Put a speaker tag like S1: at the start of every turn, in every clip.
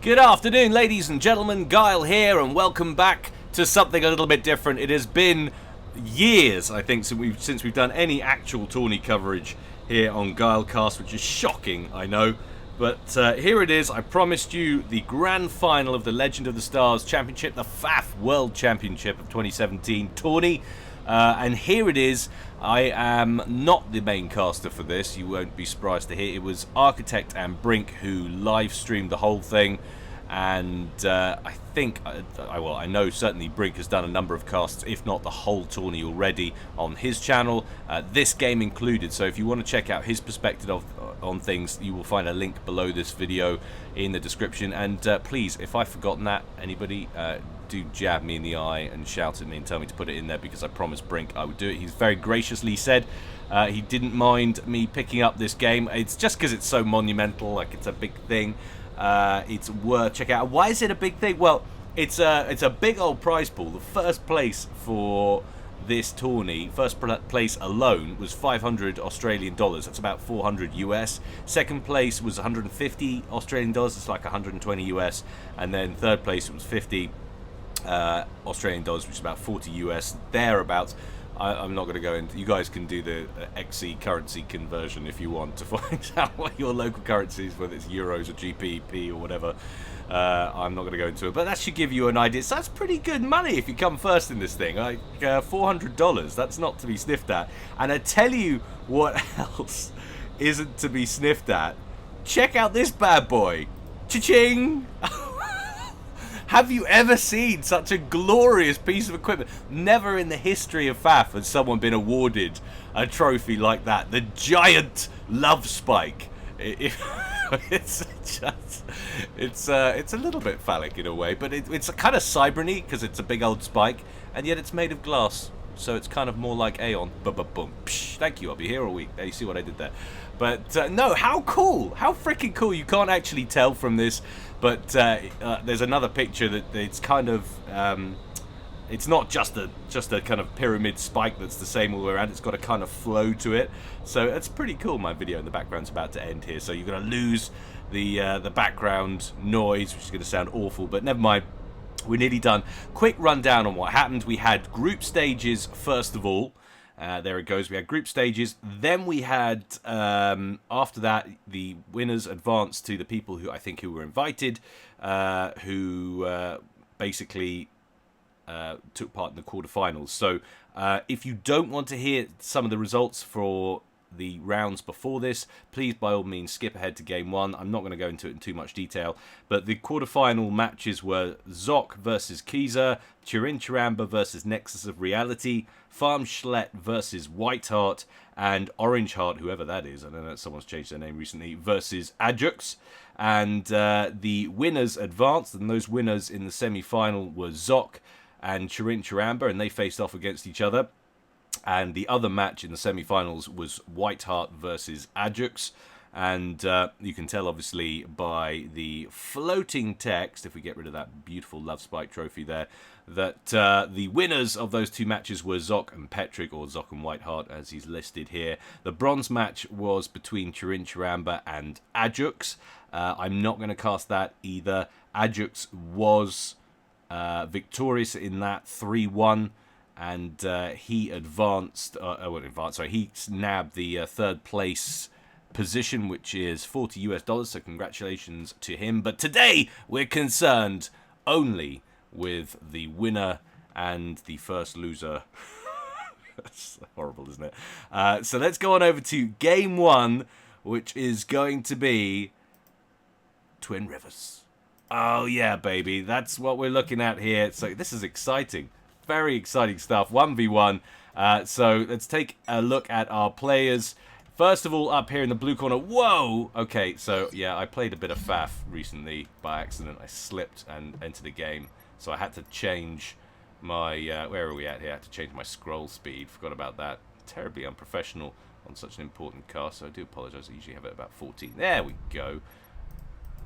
S1: Good afternoon, ladies and gentlemen. Guile here, and welcome back to something a little bit different. It has been years, I think, since we've done any actual tourney coverage here on Guilecast, which is shocking, I know. But here it is. I promised you the grand final of the Legend of the Stars Championship, the FAF World Championship of 2017 tourney. And here it is. I am not the main caster for this. You won't be surprised to hear. It was Architect and Brink who live streamed the whole thing. And I think, I know certainly Brink has done a number of casts, if not the whole tourney already, on his channel, this game included. So if you want to check out his perspective on things, you will find a link below this video in the description. And please, if I've forgotten that, anybody, do jab me in the eye and shout at me and tell me to put it in there, because I promised Brink I would do it. He's very graciously said he didn't mind me picking up this game. It's just because it's so monumental, like it's a big thing. It's worth checking out. Why is it a big thing? Well, it's a big old prize pool. The first place for this tourney, first place alone, was 500 Australian dollars. That's about 400 US. Second place was 150 Australian dollars. It's like 120 US. And then third place, it was 50 Australian dollars, which is about 40 US, thereabouts. I'm not going to go into. You guys can do the XE currency conversion if you want to find out what your local currency is, whether it's euros or GBP or whatever. I'm not going to go into it, but that should give you an idea. So that's pretty good money if you come first in this thing. Like $400. That's not to be sniffed at. And I tell you what else isn't to be sniffed at. Check out this bad boy. Cha-ching! Have you ever seen such a glorious piece of equipment? Never in the history of FAF has someone been awarded a trophy like that. The giant love spike. It's a little bit phallic in a way, but it's kind of cyberny because it's a big old spike, and yet it's made of glass. So it's kind of more like Aeon. Boom. Psh, thank you, I'll be here all week. There, you see what I did there. But no, how cool. How freaking cool. You can't actually tell from this, but there's another picture that it's kind of... it's not just a kind of pyramid spike that's the same all the way around. It's got a kind of flow to it. So it's pretty cool. My video in the background's about to end here. So you're going to lose the background noise, which is going to sound awful. But never mind. We're nearly done. Quick rundown on what happened. We had group stages first of all. There it goes. We had group stages. Then we had, after that, the winners advanced to the people who were invited, who basically took part in the quarterfinals. So if you don't want to hear some of the results for the rounds before this, please by all means skip ahead to game one. I'm not going to go into it in too much detail, but the quarterfinal matches were Zock versus Kiza, Chiramba versus Nexus of Reality, Farm Schlet versus Whiteheart, and Orange Heart, whoever that is, I don't know, someone's changed their name recently, versus Ajux. And the winners advanced, and those winners in the semi-final were Zock and Chiramba, and they faced off against each other. And the other match in the semi-finals was Whiteheart versus Ajux. And you can tell, obviously, by the floating text, if we get rid of that beautiful Love Spike trophy there, that the winners of those two matches were Zock and Petric, or Zock and Whiteheart, as he's listed here. The bronze match was between Chiramba and Ajux. I'm not going to cast that either. Ajux was victorious in that 3-1. And he advanced, he nabbed the third place position, which is 40 US dollars, so congratulations to him. But today, we're concerned only with the winner and the first loser. That's horrible, isn't it? So let's go on over to game one, which is going to be Twin Rivers. Oh yeah, baby, that's what we're looking at here. So this is exciting. Very exciting stuff. 1v1. So let's take a look at our players. First of all, up here in the blue corner. Whoa! Okay, so yeah, I played a bit of FAF recently by accident. I slipped and entered the game. So I had to change my... where are we at here? I had to change my scroll speed. Forgot about that. Terribly unprofessional on such an important cast. So I do apologise. I usually have it about 14. There we go.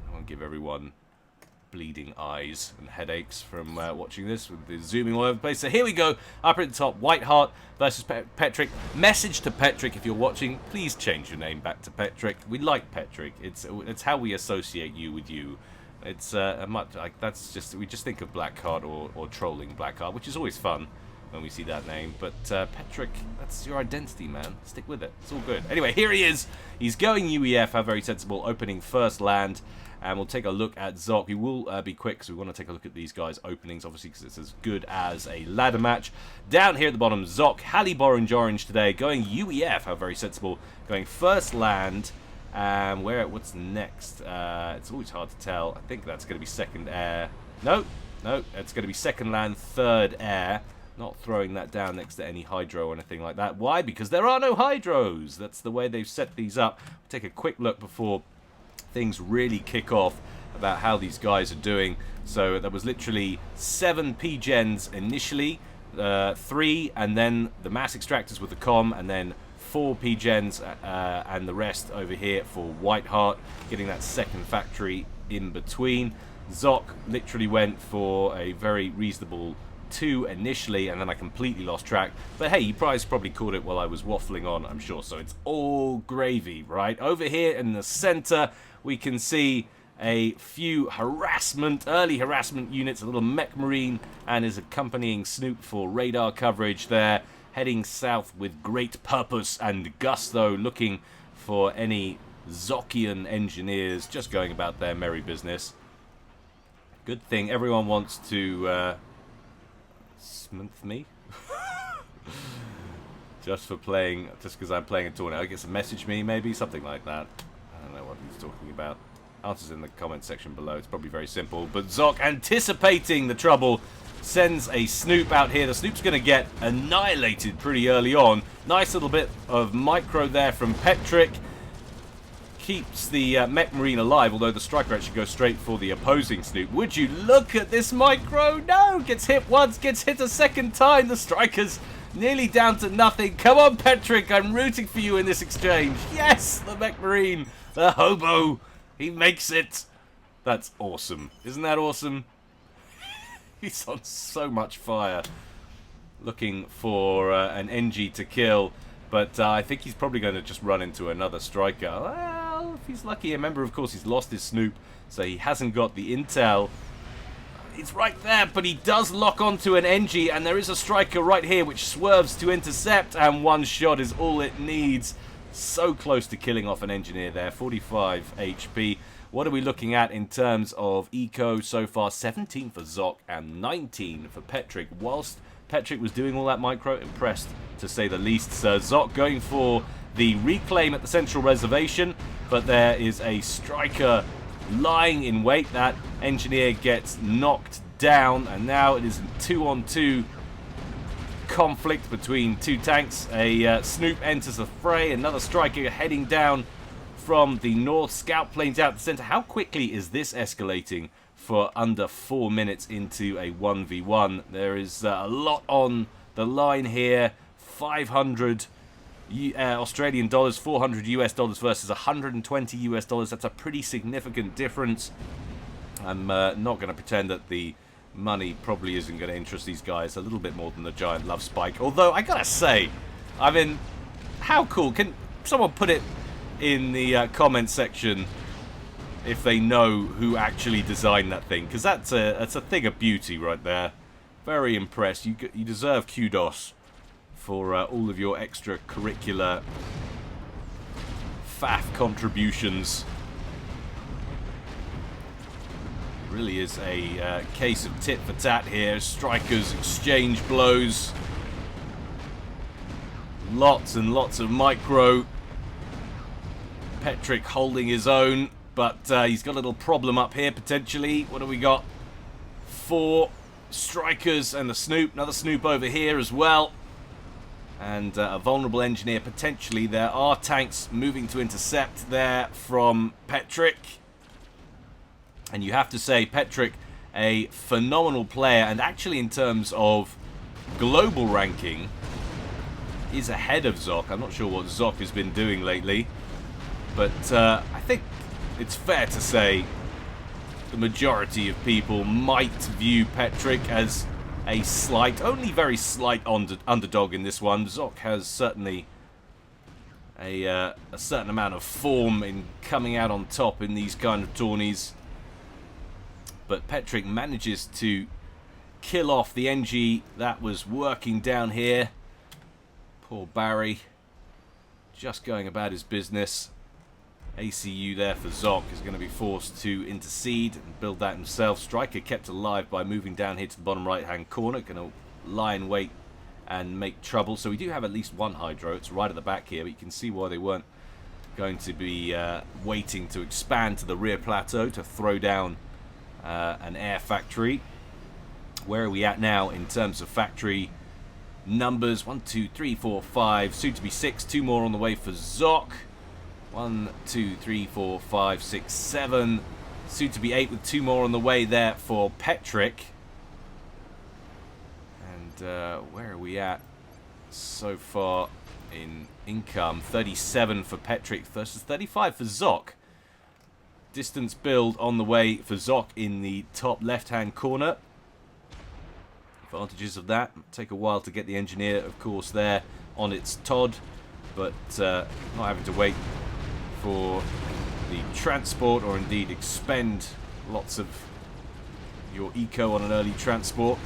S1: I want to give everyone bleeding eyes and headaches from watching this with the zooming all over the place. So here we go, up at the top, Whiteheart versus Petric. Message to Petric, if you're watching, please change your name back to Petric. We like Petric. It's how we associate you with you It's a much like that's just we just think of Blackheart or trolling Blackheart, which is always fun when we see that name. But Petric, that's your identity, man. Stick with it. It's all good. Anyway, here he is. He's going UEF. How very sensible. Opening first land. And we'll take a look at Zock. We will be quick, because we want to take a look at these guys' openings, obviously, because it's as good as a ladder match. Down here at the bottom, Zock, Orange today, going UEF. How very sensible. Going first land. What's next? It's always hard to tell. I think that's going to be second air. No, it's going to be second land, third air. Not throwing that down next to any hydro or anything like that. Why? Because there are no hydros. That's the way they've set these up. We'll take a quick look before things really kick off about how these guys are doing. So there was literally 7 P-gens initially, 3, and then the mass extractors with the comm, and then 4 P-gens and the rest over here for Whiteheart, getting that second factory in between. Zock literally went for a very reasonable 2 initially, and then I completely lost track. But hey, you guys probably caught it while I was waffling on, I'm sure, so it's all gravy, right? Over here in the center, we can see a few early harassment units, a little mech marine, and his accompanying Snoop for radar coverage there, heading south with great purpose and gusto, looking for any Zockian engineers just going about their merry business. Good thing everyone wants to smith me just because I'm playing a tournament. I guess message me, maybe something like that. I don't know what he's talking about. Answers in the comment section below. It's probably very simple. But Zock, anticipating the trouble, sends a Snoop out here. The Snoop's going to get annihilated pretty early on. Nice little bit of micro there from Petric. Keeps the mech marine alive, although the striker actually goes straight for the opposing Snoop. Would you look at this micro? No! Gets hit once, gets hit a second time. The striker's nearly down to nothing. Come on, Petric, I'm rooting for you in this exchange. Yes, the mech marine, the hobo, he makes it. That's awesome. Isn't that awesome? He's on so much fire. Looking for an NG to kill. But I think he's probably going to just run into another striker. Well, if he's lucky. Remember, of course, he's lost his Snoop, so he hasn't got the intel. He's right there, but he does lock onto an NG, and there is a striker right here which swerves to intercept, and one shot is all it needs. So close to killing off an engineer there. 45 HP. What are we looking at in terms of eco so far? 17 for Zock and 19 for Petric. Whilst Petric was doing all that micro, impressed to say the least. Zock going for the reclaim at the central reservation, but there is a striker lying in wait. That engineer gets knocked down, and now it is a 2-on-2 conflict between 2 tanks. A Snoop enters the fray, another striker heading down from the north. Scout planes out the center. How quickly is this escalating for under 4 minutes into a 1v1? There is a lot on the line here. 500 Australian dollars, 400 US dollars versus 120 US dollars. That's a pretty significant difference. I'm not going to pretend that the money probably isn't going to interest these guys a little bit more than the giant love spike. Although, I gotta say, I mean, how cool. Can someone put it in the comment section if they know who actually designed that thing? Because that's a thing of beauty right there. Very impressed. You deserve kudos for all of your extracurricular FAF contributions. Really is a case of tit for tat here. Strikers exchange blows. Lots and lots of micro. Petric holding his own, but he's got a little problem up here potentially. What do we got? 4 strikers and the Snoop. Another Snoop over here as well. And a vulnerable engineer potentially. There are tanks moving to intercept there from Petric. And you have to say, Petric, a phenomenal player, and actually in terms of global ranking, is ahead of Zock. I'm not sure what Zock has been doing lately, but I think it's fair to say the majority of people might view Petric as a slight, only very slight underdog in this one. Zock has certainly a certain amount of form in coming out on top in these kind of tourneys. But Petric manages to kill off the NG that was working down here. Poor Barry. Just going about his business. ACU there for Zock is going to be forced to intercede and build that himself. Striker kept alive by moving down here to the bottom right-hand corner. Going to lie in wait and make trouble. So we do have at least one Hydro. It's right at the back here, but you can see why they weren't going to be waiting to expand to the rear plateau to throw down an air factory. Where are we at now in terms of factory numbers? 1, 2, 3, 4, 5, soon to be 6. 2 more on the way for Zock. 1, 2, 3, 4, 5, 6, 7. Soon to be 8 with 2 more on the way there for Petric. And where are we at so far in income? 37 for Petric versus 35 for Zock. Distance build on the way for Zock in the top left-hand corner. Advantages of that. Take a while to get the engineer, of course, there on its Todd. But not having to wait for the transport or indeed expend lots of your eco on an early transport.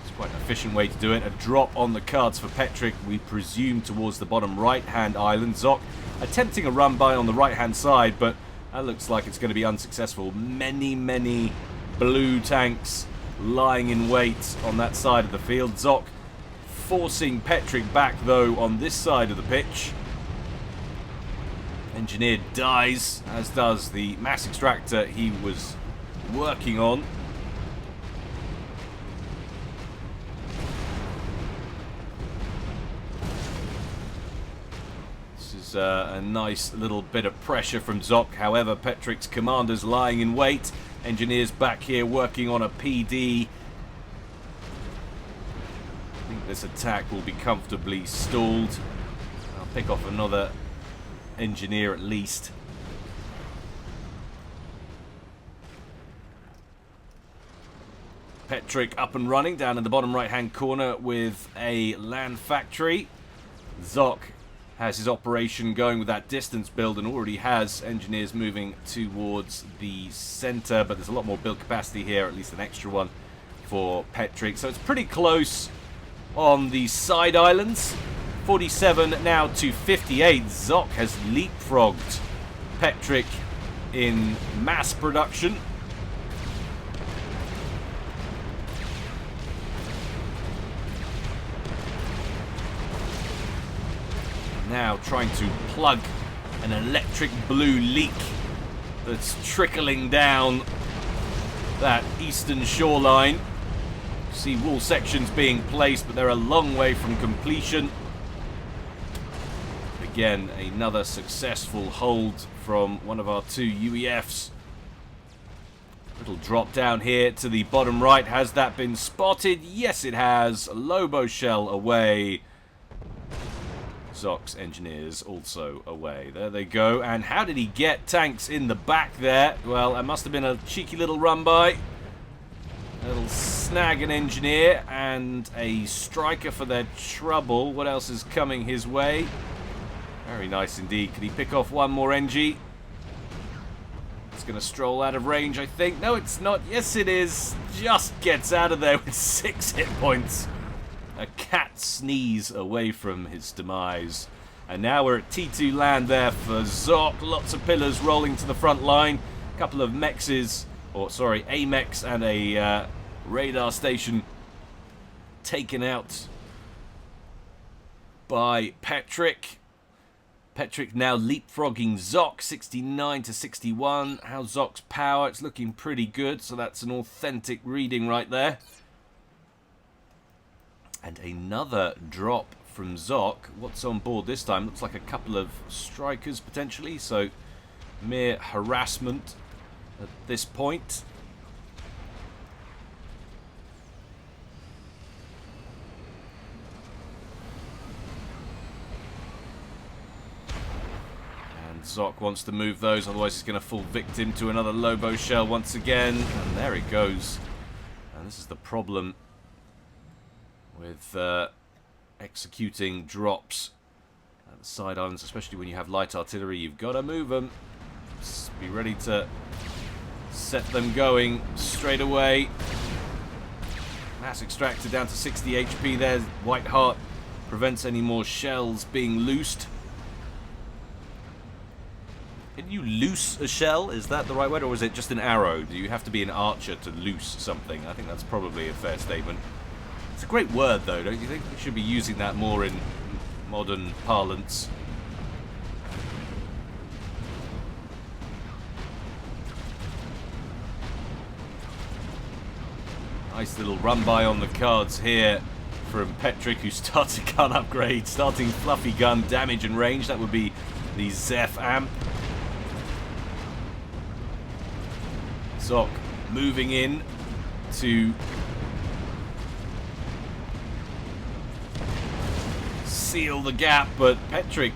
S1: It's quite an efficient way to do it. A drop on the cards for Petric, we presume, towards the bottom right-hand island. Zock attempting a run-by on the right-hand side, but that looks like it's going to be unsuccessful. Many blue tanks lying in wait on that side of the field. Zock forcing Petric back, though, on this side of the pitch. Engineer dies, as does the mass extractor he was working on. This is a nice little bit of pressure from Zock. However, Petric's commanders lying in wait. Engineers back here working on a PD. I think this attack will be comfortably stalled. I'll pick off another engineer at least. Petric up and running down in the bottom right hand corner with a land factory. Zock has his operation going with that distance build and already has engineers moving towards the center, but there's a lot more build capacity here, at least an extra one for Petric. So it's pretty close on the side islands. 47 now to 58. Zock has leapfrogged Petric in mass production. Now trying to plug an electric blue leak that's trickling down that eastern shoreline. See wall sections being placed, but they're a long way from completion. Again, another successful hold from one of our 2 UEFs. Little drop down here to the bottom right. Has that been spotted? Yes, it has. Lobo shell away. Zock's engineers also away. There they go. And how did he get tanks in the back there? Well, that must have been a cheeky little run by. A little snag an engineer and a striker for their trouble. What else is coming his way? Very nice indeed. Can he pick off one more NG? It's going to stroll out of range, I think. No, it's not. Yes, it is. Just gets out of there with 6 hit points. A cat sneeze away from his demise. And now we're at T2 land there for Zock. Lots of pillars rolling to the front line. A couple of mexes, or sorry, AMEX and a radar station taken out by Petric. Petric now leapfrogging Zock, 69 to 61. How's Zock's power? It's looking pretty good, so that's an authentic reading right there. And another drop from Zock. What's on board this time? Looks like a couple of strikers potentially, so mere harassment at this point. Zock wants to move those, otherwise he's going to fall victim to another Lobo shell once again. And there it goes. And this is the problem with executing drops at the side islands, especially when you have light artillery. You've got to move them. Just be ready to Set them going straight away. Mass extractor down to 60 HP there. Whiteheart prevents any more shells being loosed. Can you loose a shell? Is that the right word, or is it just an arrow? Do you have to be an archer to loose something? I think that's probably a fair statement. It's a great word, though, don't you think? We should be using that more in modern parlance. Nice little run-by on the cards here from Petric, who starts a gun upgrade, starting fluffy gun damage and range. That would be the Zeph amp. Zock moving in to seal the gap, but Petric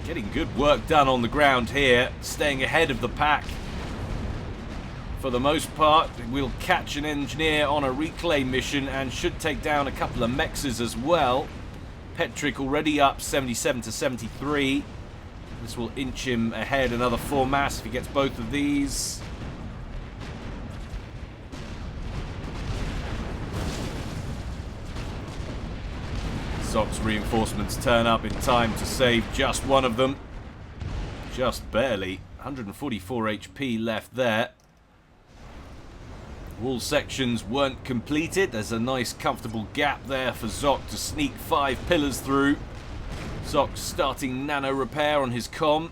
S1: getting good work done on the ground here, staying ahead of the pack. For the most part, we'll catch an engineer on a reclaim mission and should take down a couple of mexes as well. Petric already up 77 to 73. This will inch him ahead another 4 mass if he gets both of these. Zock's reinforcements turn up in time to save just one of them. Just barely. 144 HP left there. Wall sections weren't completed. There's a nice comfortable gap there for Zock to sneak 5 pillars through. Zock starting nano repair on his comm.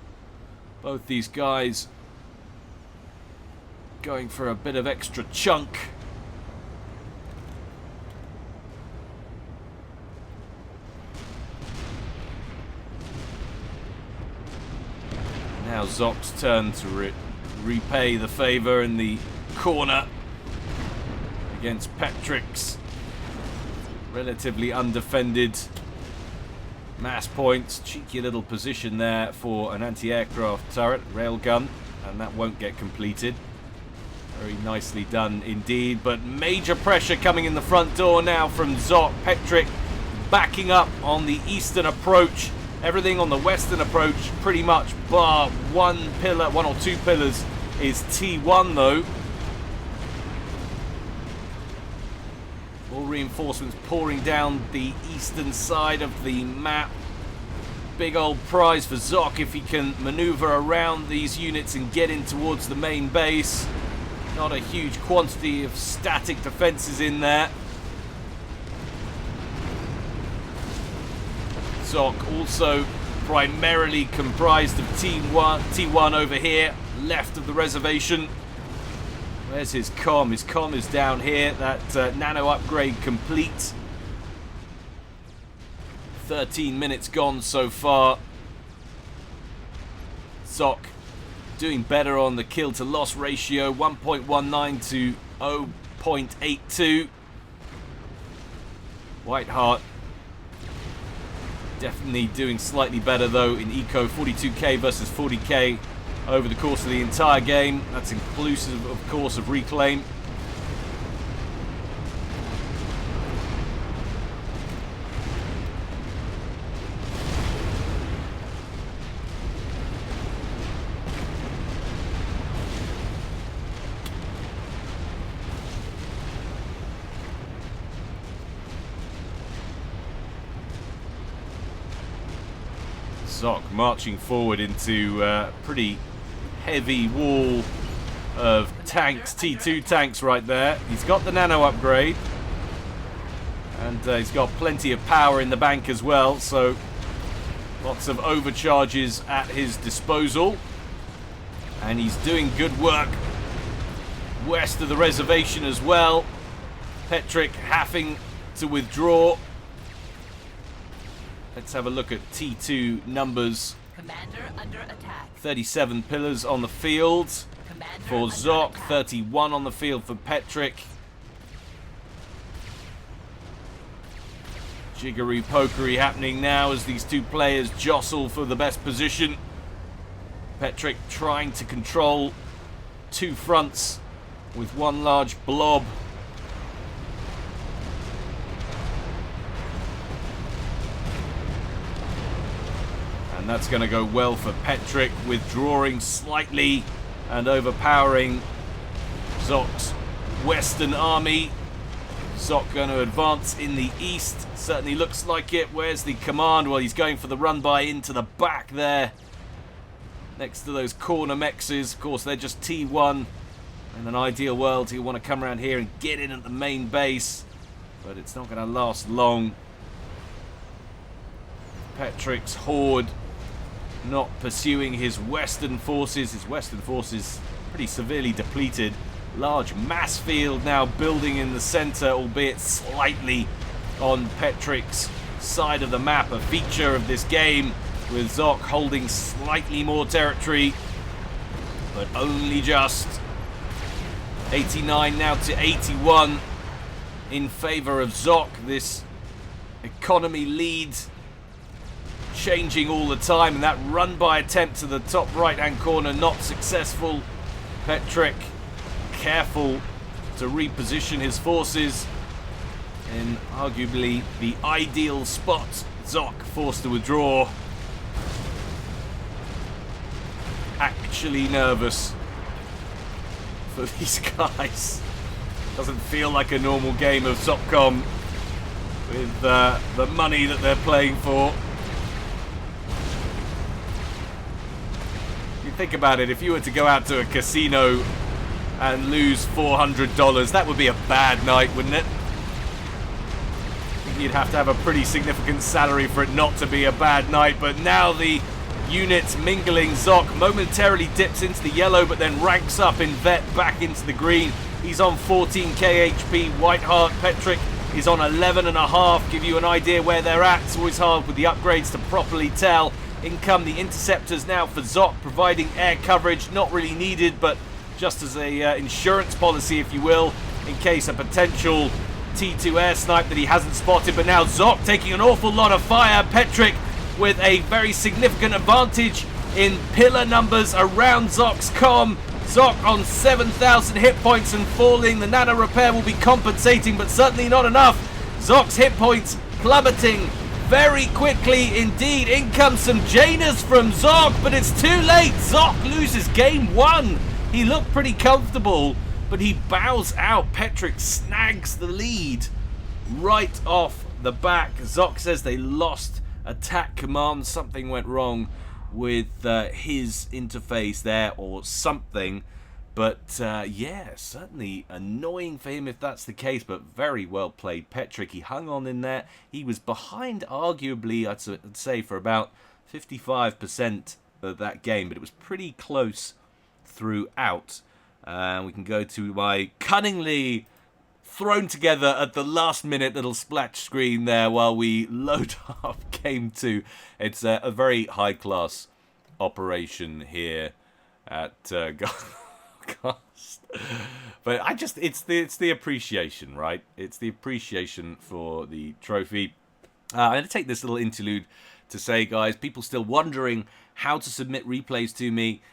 S1: Both these guys going for a bit of extra chunk. Now Zock's turn to repay the favour in the corner against Petric's relatively undefended mass points. Cheeky little position there for an anti-aircraft turret, railgun, and that won't get completed. Very nicely done indeed, but major pressure coming in the front door now from Zock. Petric backing up on the eastern approach. Everything on the western approach, pretty much, bar one or two pillars, is T1 though. All reinforcements pouring down the eastern side of the map. Big old prize for Zock if he can maneuver around these units and get in towards the main base. Not a huge quantity of static defenses in there. Zock also primarily comprised of T1 over here, left of the reservation. Where's his comm? His comm is down here. That nano upgrade complete. 13 minutes gone so far. Zock doing better on the kill to loss ratio, 1.19 to 0.82. Whiteheart definitely doing slightly better though in eco, 42k versus 40k over the course of the entire game. That's inclusive, of course, of reclaim. Zock marching forward into pretty heavy wall of tanks, T2 tanks right there. He's got the nano upgrade, and he's got plenty of power in the bank as well, so lots of overcharges at his disposal. And he's doing good work west of the reservation as well. Petric having to withdraw. Let's have a look at T2 numbers.
S2: Commander under attack.
S1: 37 pillars on the field for Zock, 31 on the field for Petric. Jiggery pokery happening now as these two players jostle for the best position. Petric trying to control two fronts with one large blob. And that's going to go well for Petric, withdrawing slightly and overpowering Zock's Western Army. Zock going to advance in the east. Certainly looks like it. Where's the command? Well, he's going for the run-by into the back there. Next to those corner mexes. Of course, they're just T1. In an ideal world, he'll want to come around here and get in at the main base. But it's not going to last long. Petric's horde not pursuing his western forces. His western forces pretty severely depleted. Large mass field now building in the center, albeit slightly on Petric's side of the map. A feature of this game, with Zock holding slightly more territory, but only just. 89 now to 81 in favor of Zock. This economy lead changing all the time, and that run-by attempt to the top right-hand corner not successful. Petric careful to reposition his forces in arguably the ideal spot. Zock forced to withdraw. Actually nervous for these guys. Doesn't feel like a normal game of Zockcom with the money that they're playing for. You think about it, if you were to go out to a casino and lose $400, that would be a bad night, wouldn't it? You'd have to have a pretty significant salary for it not to be a bad night, but now the units mingling. Zock momentarily dips into the yellow, but then ranks up in vet back into the green. He's on 14k HP. Whiteheart, Petric is on 11.5. Give you an idea where they're at. It's always hard with the upgrades to properly tell. In come the interceptors now for Zock, providing air coverage. Not really needed, but just as a insurance policy, if you will, in case a potential T2 air snipe that he hasn't spotted. But now Zock taking an awful lot of fire. Petric with a very significant advantage in pillar numbers around Zock's comm. Zock on 7,000 hit points and falling. The nano repair will be compensating, but certainly not enough. Zock's hit points plummeting very quickly indeed. In comes some Janers from Zock, but it's too late. Zock loses game one. He looked pretty comfortable, but he bows out. Petric snags the lead right off the back. Zock says they lost attack command. Something went wrong with his interface there or something. But yeah, certainly annoying for him if that's the case, but very well played Petric. He hung on in there. He was behind arguably, I'd say, for about 55% of that game, but it was pretty close throughout. We can go to my cunningly thrown together at the last minute little splash screen there while we load up game 2. It's a very high class operation here at Ghost. But it's the appreciation, right? It's the appreciation for the trophy. I'm going to take this little interlude to say, guys, people still wondering how to submit replays to me.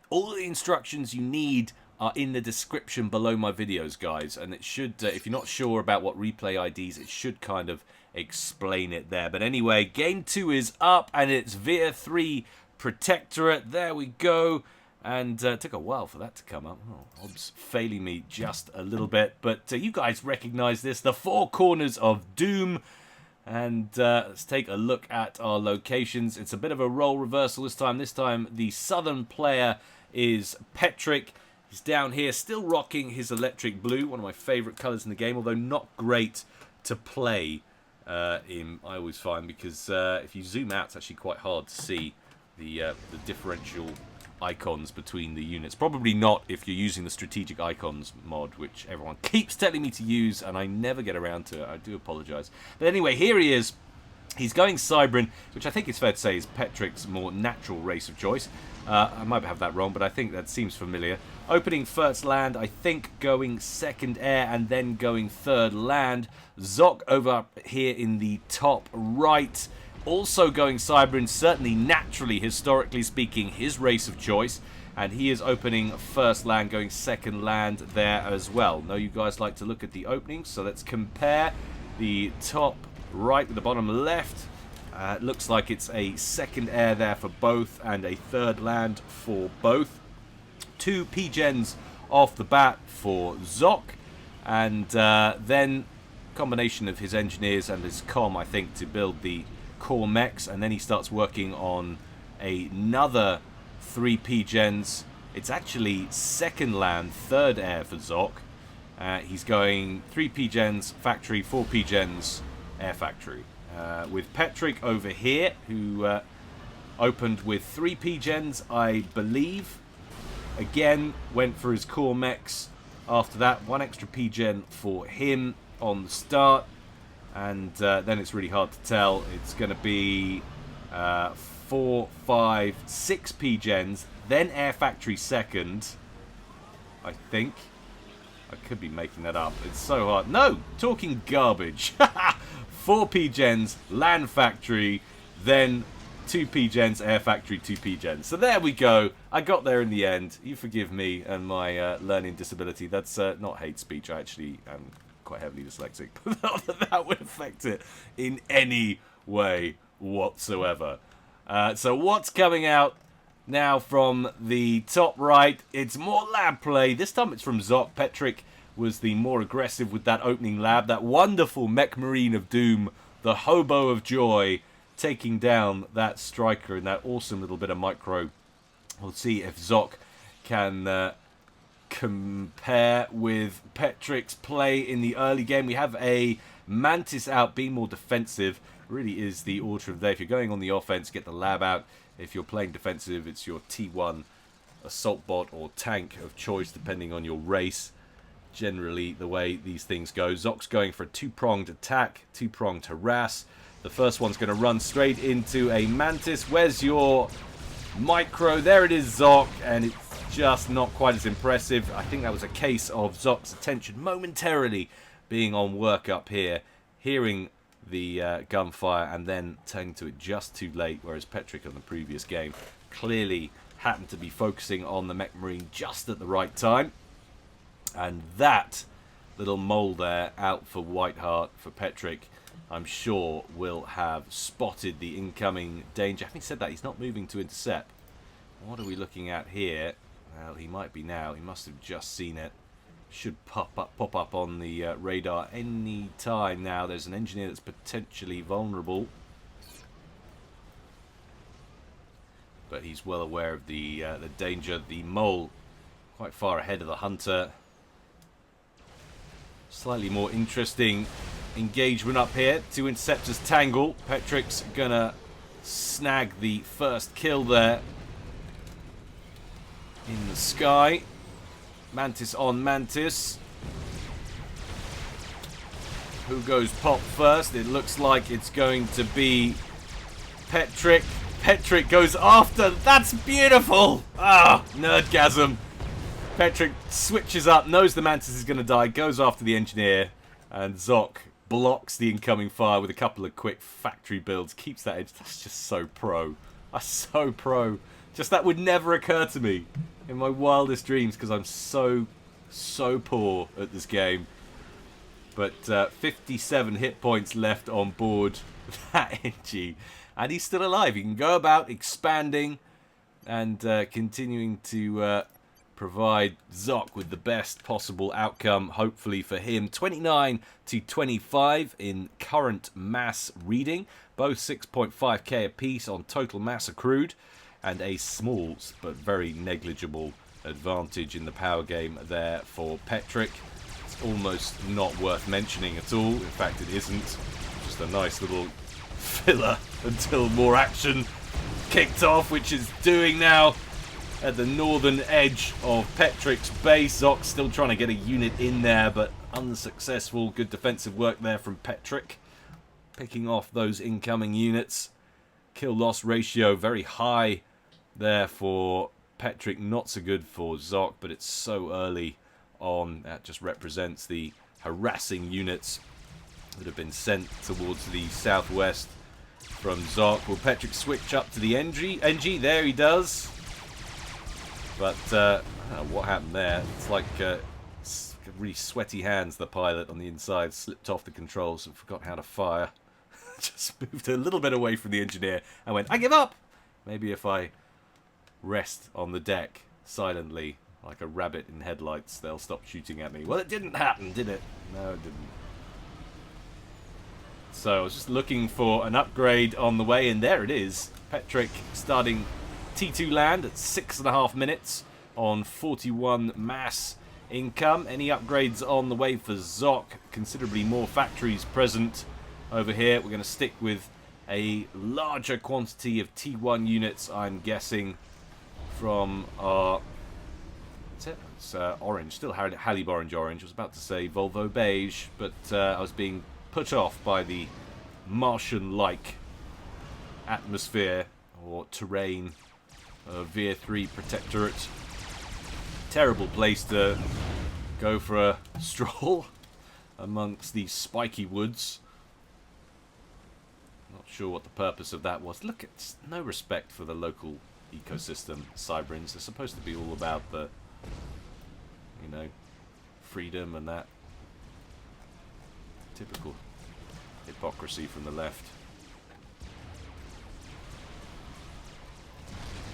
S1: All the instructions you need are in the description below my videos, guys, and it should, if you're not sure about what replay IDs, it should kind of explain it there. But anyway, game 2 is up, and it's Veer 3 Protectorate. There we go. And it took a while for that to come up. Oh, odds failing me just a little bit. But you guys recognize this, the Four Corners of Doom. And let's take a look at our locations. It's a bit of a role reversal this time. This time the southern player is Petric. He's down here, still rocking his electric blue, one of my favourite colours in the game, although not great to play in, I always find, because if you zoom out, it's actually quite hard to see the differential icons between the units. Probably not if you're using the strategic icons mod, which everyone keeps telling me to use, and I never get around to it. I do apologise. But anyway, here he is. He's going Cybran, which I think it's fair to say is Petric's more natural race of choice. I might have that wrong, but I think that seems familiar. Opening first land, I think going second air, and then going third land. Zock over here in the top right, also going Cybran, certainly naturally, historically speaking, his race of choice. And he is opening first land, going second land there as well. Know you guys like to look at the openings, so let's compare the top right with the bottom left. It looks like it's a second air there for both and a third land for both. 2 P-Gens off the bat for Zock. And then combination of his engineers and his comm, I think, to build the core mechs. And then he starts working on another 3 P-gens. It's actually second land, third air for Zock. He's going 3 P-gens factory, 4 P-gens air factory. With Petric over here, who opened with 3 P-gens, I believe. Again, went for his core mechs. After that, 1 extra P-gen for him on the start. And then it's really hard to tell. It's going to be 4, 5, 6 P-gens, then air factory second, I think. I could be making that up. It's so hard. No! Talking garbage. 4 P-gens, land factory, then 2 P-gens, air factory, 2 P-gens. So there we go. I got there in the end. You forgive me and my learning disability. That's not hate speech. I actually am quite heavily dyslexic. But not that that would affect it in any way whatsoever. So what's coming out now from the top right? It's more lab play. This time it's from Zock. Petric was the more aggressive with that opening lab. That wonderful mech marine of doom, the hobo of joy, taking down that striker in that awesome little bit of micro. We'll see if Zock can compare with Petric's play in the early game. We have a Mantis out, being more defensive. Really is the order of the day. If you're going on the offense, get the lab out. If you're playing defensive, it's your T1 assault bot or tank of choice, depending on your race. Generally, the way these things go. Zock's going for a 2-pronged attack, 2-pronged harass. The first one's going to run straight into a Mantis. Where's your micro? There it is, Zock, and it's just not quite as impressive. I think that was a case of Zock's attention momentarily being on work up here, hearing the gunfire and then turning to it just too late, whereas Petric on the previous game clearly happened to be focusing on the Mech Marine just at the right time. And that little mole there out for Whiteheart, for Petric, I'm sure will have spotted the incoming danger. Having said that, he's not moving to intercept. What are we looking at here? Well, he might be now. He must have just seen it. Should pop up on the radar any time now. There's an engineer that's potentially vulnerable, but he's well aware of the danger. The mole quite far ahead of the hunter. Slightly more interesting engagement up here. 2 interceptors tangle. Petric's gonna snag the first kill there in the sky. Mantis on Mantis. Who goes pop first? It looks like it's going to be Petric. Petric goes after. That's beautiful. Ah, nerdgasm. Petric switches up, knows the Mantis is going to die, goes after the engineer, and Zock blocks the incoming fire with a couple of quick factory builds, keeps that edge. That's just so pro. That's so pro. Just that would never occur to me in my wildest dreams because I'm so poor at this game. But 57 hit points left on board that NG. And he's still alive. He can go about expanding and continuing to provide Zock with the best possible outcome, hopefully for him. 29 to 25 in current mass reading. Both 6.5k apiece on total mass accrued. And a small but very negligible advantage in the power game there for Petric. It's almost not worth mentioning at all. In fact, it isn't. Just a nice little filler until more action kicked off, which is doing now at the northern edge of Petric's base. Zock still trying to get a unit in there, but unsuccessful. Good defensive work there from Petric, picking off those incoming units. Kill-loss ratio very high there for Petric. Not so good for Zock, but it's so early on. That just represents the harassing units that have been sent towards the southwest from Zock. Will Petric switch up to the NG? There he does. But I don't know what happened there. It's like really sweaty hands, the pilot on the inside. Slipped off the controls and forgot how to fire. Just moved a little bit away from the engineer and went, I give up! Maybe if I rest on the deck silently, Like a rabbit in headlights, they'll stop shooting at me. Well, it didn't happen, did it? No, it didn't. So I was just looking for an upgrade on the way, and there it is. Petric starting T2 land at 6.5 minutes on 41 mass income. Any upgrades on the way for Zock? Considerably more factories present over here. We're going to stick with a larger quantity of T1 units, I'm guessing, from our... What's it? It's orange. Still Halib orange. I was about to say Volvo beige, but I was being put off by the Martian-like atmosphere or terrain of Veer 3 Protectorate. Terrible place to go for a stroll amongst these spiky woods. Not sure what the purpose of that was. Look, it's no respect for the local ecosystem. Cybrins, they're supposed to be all about the, you know, freedom and that. Typical hypocrisy from the left.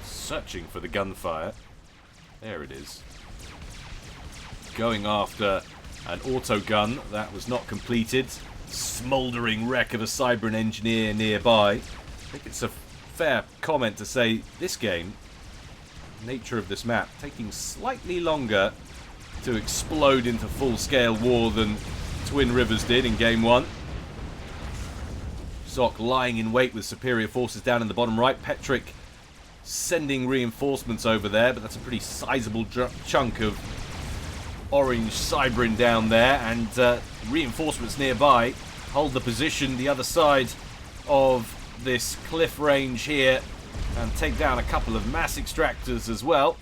S1: Searching for the gunfire. There it is. Going after an auto gun that was not completed. Smouldering wreck of a Cybran engineer nearby. I think it's a fair comment to say this game, nature of this map, taking slightly longer to explode into full-scale war than Twin Rivers did in Game 1. Zock lying in wait with superior forces down in the bottom right. Petric sending reinforcements over there, but that's a pretty sizable chunk of orange Cybrin down there, and reinforcements nearby hold the position the other side of this cliff range here and take down a couple of mass extractors as well,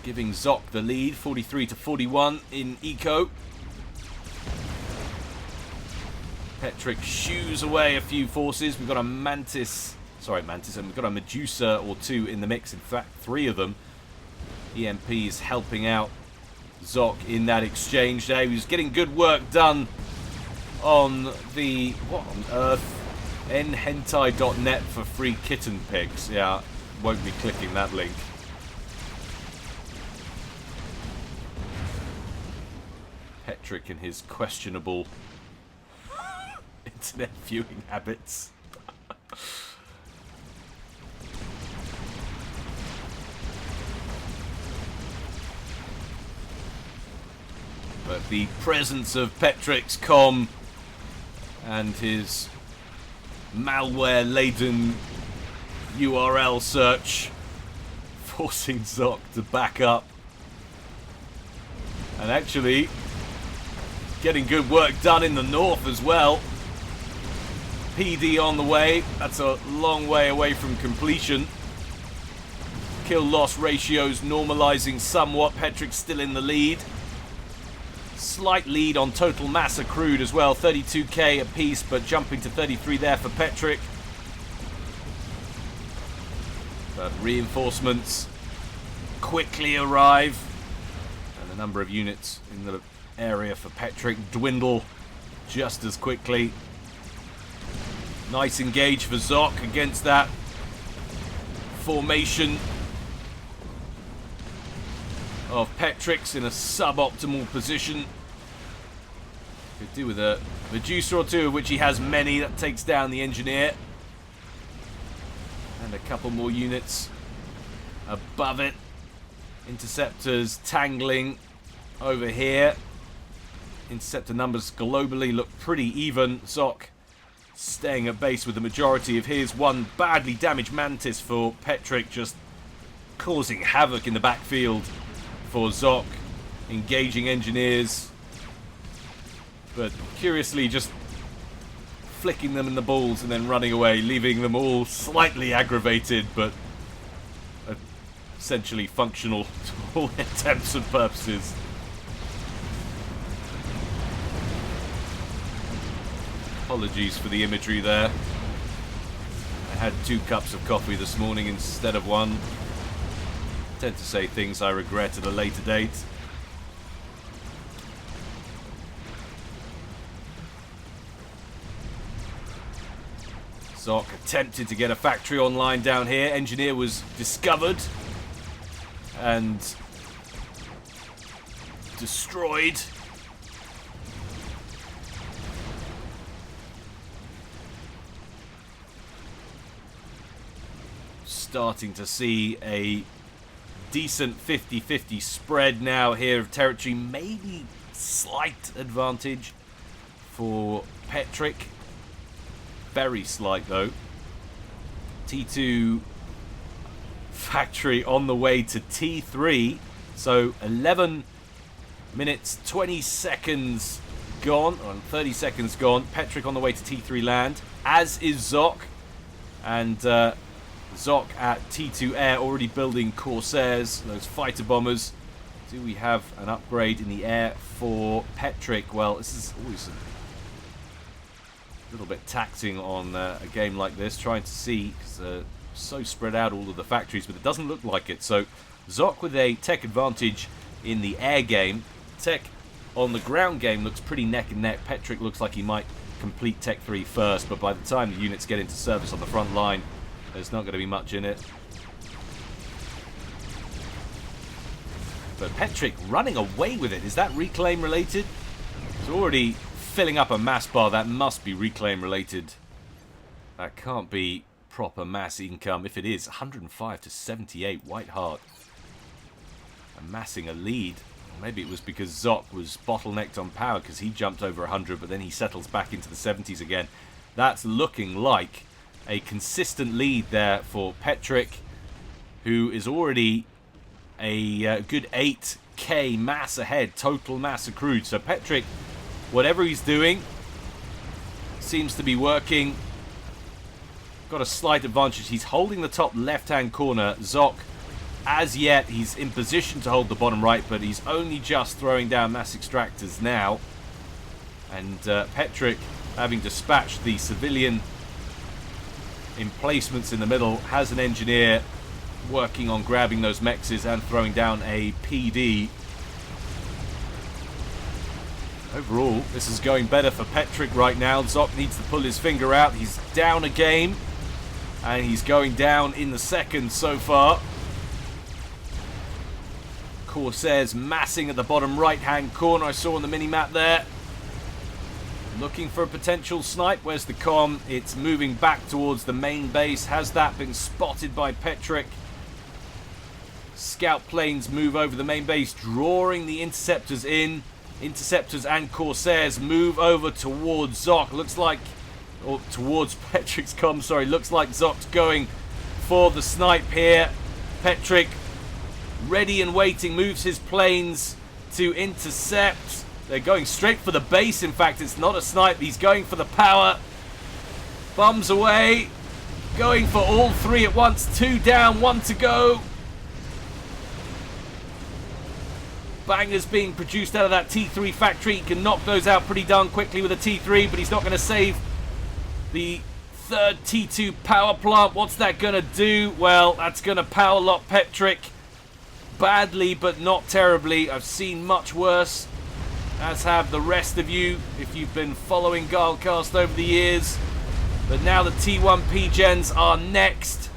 S1: giving Zock the lead, 43 to 41 in eco. Petric shoos away a few forces. We've got a Mantis, and we've got a Medusa or two in the mix. In fact, 3 of them. EMP's helping out Zock in that exchange there. He was getting good work done on the, what on earth, nhentai.net for free kitten pics. Yeah, won't be clicking that link. Petric and his questionable internet viewing habits. But the presence of Petric's comm and his malware-laden URL search forcing Zock to back up. And actually getting good work done in the north as well. PD on the way. That's a long way away from completion. Kill-loss ratios normalizing somewhat. Petric's still in the lead. Slight lead on total mass accrued as well. 32k apiece, but jumping to 33 there for Petric. But reinforcements quickly arrive. And the number of units in the area for Petric dwindle just as quickly. Nice engage for Zock against that formation of Petric's in a suboptimal position. Could do with a Medusa or two, of which he has many. That takes down the engineer. And a couple more units above it. Interceptors tangling over here. Interceptor numbers globally look pretty even. Zock staying at base with the majority of his. One badly damaged Mantis for Petric, just causing havoc in the backfield for Zock, engaging engineers, but curiously just flicking them in the balls and then running away, leaving them all slightly aggravated, but essentially functional to all intents and purposes. Apologies for the imagery there. I had 2 cups of coffee this morning instead of 1. I tend to say things I regret at a later date. Zock attempted to get a factory online down here. Engineer was discovered. and destroyed. Starting to see a decent 50-50 spread now here of territory. Maybe slight advantage for Petric. Very slight though. T2 factory on the way to T3. So 11 minutes 20 seconds gone, or 30 seconds gone. Petric on the way to T3 land, as is Zock. And Zock at T2 air, already building Corsairs, those fighter bombers. Do we have an upgrade in the air for Petric? Well, this is always a little bit taxing on a game like this, trying to see, because so spread out all of the factories, but it doesn't look like it. So Zock with a tech advantage in the air game. Tech on the ground game looks pretty neck and neck. Petric looks like he might complete Tech 3 first, but by the time the units get into service on the front line, there's not going to be much in it. But Petric running away with it. Is that reclaim related? It's already filling up a mass bar. That must be reclaim related. That can't be proper mass income. If it is, 105 to 78. Whiteheart amassing a lead. Maybe it was because Zock was bottlenecked on power because he jumped over 100, but then he settles back into the 70s again. That's looking like a consistent lead there for Petric, who is already a good 8k mass ahead, total mass accrued. So Petric, whatever he's doing, seems to be working. Got a slight advantage. He's holding the top left-hand corner. Zock, as yet, he's in position to hold the bottom right, but he's only just throwing down mass extractors now. And Petric, having dispatched the civilian emplacements in the middle, has an engineer working on grabbing those mexes and throwing down a PD. Overall, this is going better for Petric right now. Zock needs to pull his finger out. He's down a game, and he's going down in the second so far. Corsairs massing at the bottom right-hand corner. I saw on the mini-map there. Looking for a potential snipe. Where's the comm? It's moving back towards the main base. Has that been spotted by Petric? Scout planes move over the main base, drawing the interceptors in. Interceptors and Corsairs move over towards Zock. Looks like, or towards Petric's comm, sorry. Looks like Zock's going for the snipe here. Petric, ready and waiting, moves his planes to intercept. They're going straight for the base. In fact, it's not a snipe. He's going for the power. Bombs away. Going for all three at once. 2 down, 1 to go. Bangers being produced out of that T3 factory. He can knock those out pretty darn quickly with a T3, but he's not going to save the third T2 power plant. What's that going to do? Well, that's going to power lock Petric badly, but not terribly. I've seen much worse, as have the rest of you if you've been following Guilecast over the years. But now the T1 P-Gens are next.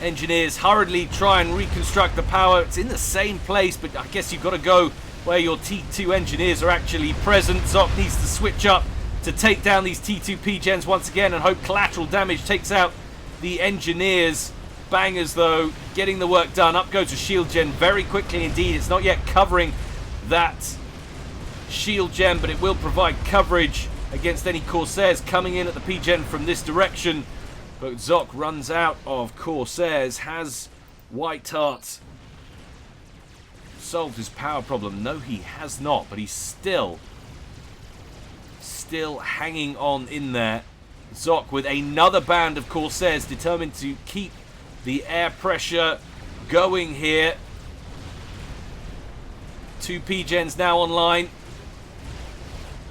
S1: Engineers hurriedly try and reconstruct the power. It's in the same place, but I guess you've got to go where your T2 engineers are actually present. Zock needs to switch up to take down these T2 P-Gens once again and hope collateral damage takes out the engineers. Bangers, though, getting the work done. Up goes a shield gen very quickly indeed. It's not yet covering that shield gen, but it will provide coverage against any Corsairs coming in at the P-Gen from this direction. But Zock runs out of Corsairs. Has Whiteheart solved his power problem? No, he has not, but he's still hanging on in there. Zock with another band of Corsairs, determined to keep the air pressure going here. 2 P-Gens now online.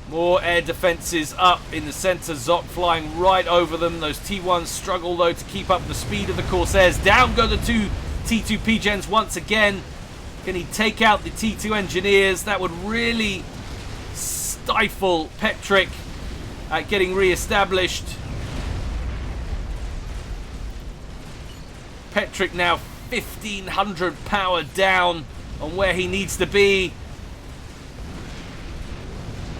S1: More air defenses up in the center. Zock flying right over them. Those T1s struggle, though, to keep up the speed of the Corsairs. Down go the 2 T2 P-Gens once again. Can he take out the T2 engineers? That would really stifle Petric at getting re-established. Petric now 1500 power down on where he needs to be.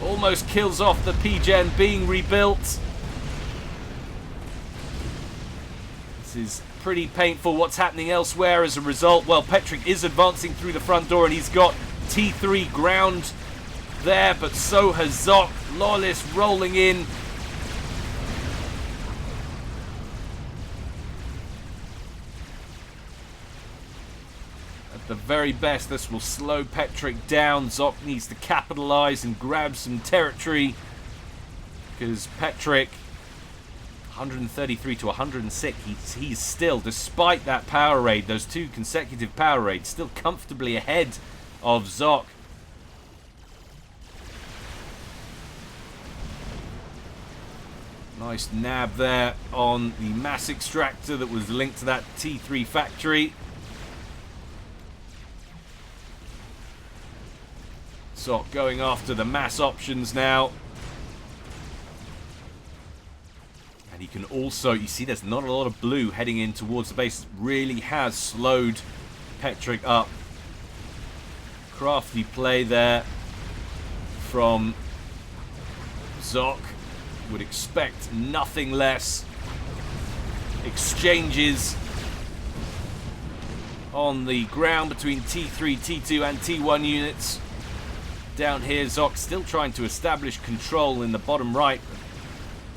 S1: Almost kills off the P-Gen being rebuilt. This is pretty painful what's happening elsewhere as a result. Well, Petric is advancing through the front door and he's got T3 ground there, but so has Zock. Loyalist rolling in. At the very best, this will slow Petric down. Zock needs to capitalize and grab some territory because Petric, 133 to 106, he's still, despite that power raid, those two consecutive power raids, still comfortably ahead of Zock. Nice nab there on the mass extractor that was linked to that T3 factory. Zock going after the mass options now. And he can also, you see there's not a lot of blue heading in towards the base. It really has slowed Petric up. Crafty play there from Zock. Would expect nothing less. Exchanges on the ground between T3, T2 and T1 units. Down here, Zock still trying to establish control in the bottom right.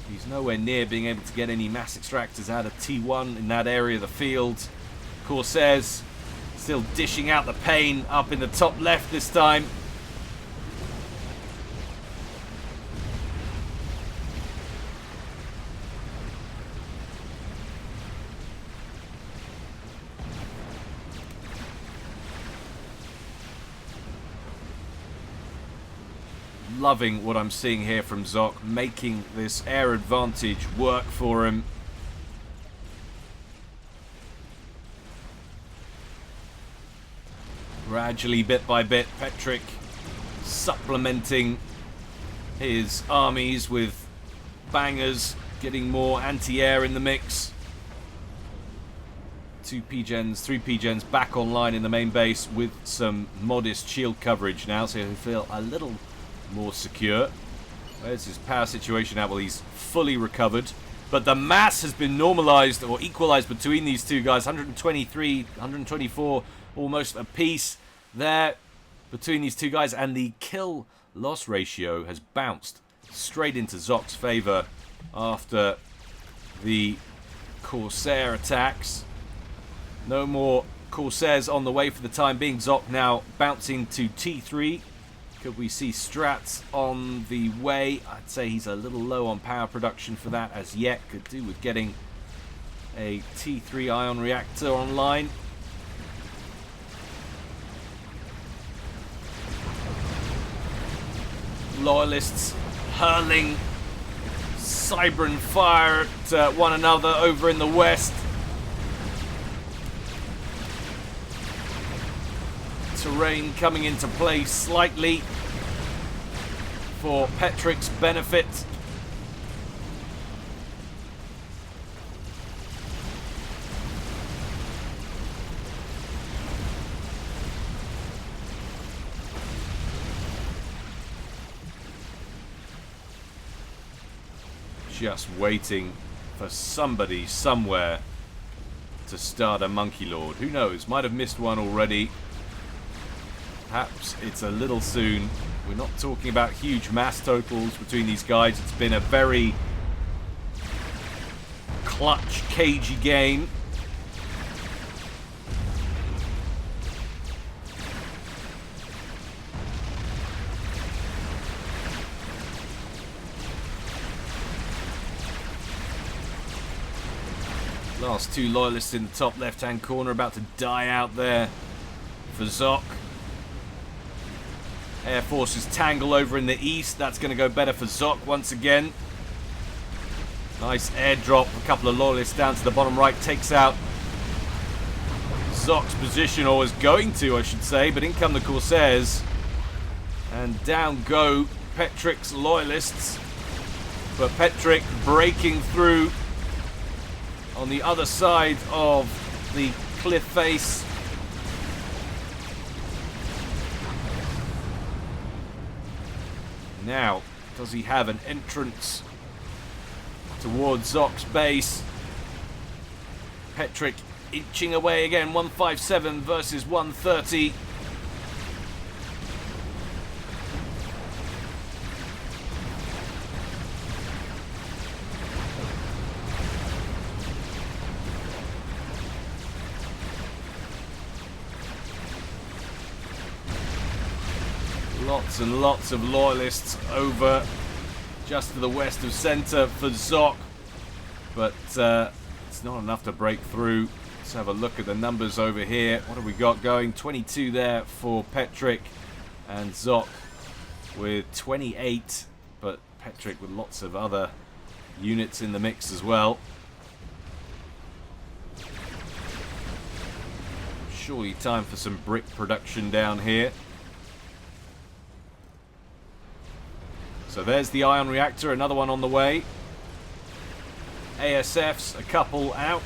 S1: He's nowhere near being able to get any mass extractors out of T1 in that area of the field. Corsairs still dishing out the pain up in the top left this time. Loving what I'm seeing here from Zock, making this air advantage work for him. Gradually, bit by bit, Petric supplementing his armies with bangers, getting more anti-air in the mix. 2 P-Gens, 3 P-Gens back online in the main base with some modest shield coverage now, so he'll feel a little more secure. Where's his power situation at? Well, he's fully recovered. But the mass has been normalized or equalized between these two guys. 123, 124 almost apiece there between these two guys. And the kill-loss ratio has bounced straight into Zock's favor after the Corsair attacks. No more Corsairs on the way for the time being. Zock now bouncing to T3. Could we see strats on the way? I'd say he's a little low on power production for that as yet. Could do with getting a T3 ion reactor online. Loyalists hurling Cybran fire at one another over in the west. Terrain coming into play slightly for Petric's benefit. Just waiting for somebody somewhere to start a Monkey Lord. Who knows? Might have missed one already. Perhaps it's a little soon. We're not talking about huge mass totals between these guys. It's been a very clutch, cagey game. Last two Loyalists in the top left-hand corner about to die out there for Zock. Air Forces tangle over in the east. That's going to go better for Zock once again. Nice airdrop. A couple of Loyalists down to the bottom right. Takes out Zock's position, or was going to, I should say. But in come the Corsairs. And down go Petric's Loyalists. But Petric breaking through on the other side of the cliff face. Now, does he have an entrance towards Zock's base? Petric inching away again, 157 versus 130. Lots and lots of loyalists over just to the west of center for Zock, but it's not enough to break through. Let's have a look at the numbers over here. What have we got going? 22 there for Petric, and Zock with 28, but Petric with lots of other units in the mix as well. Surely time for some brick production down here. So there's the ion reactor, another one on the way. ASFs, a couple out.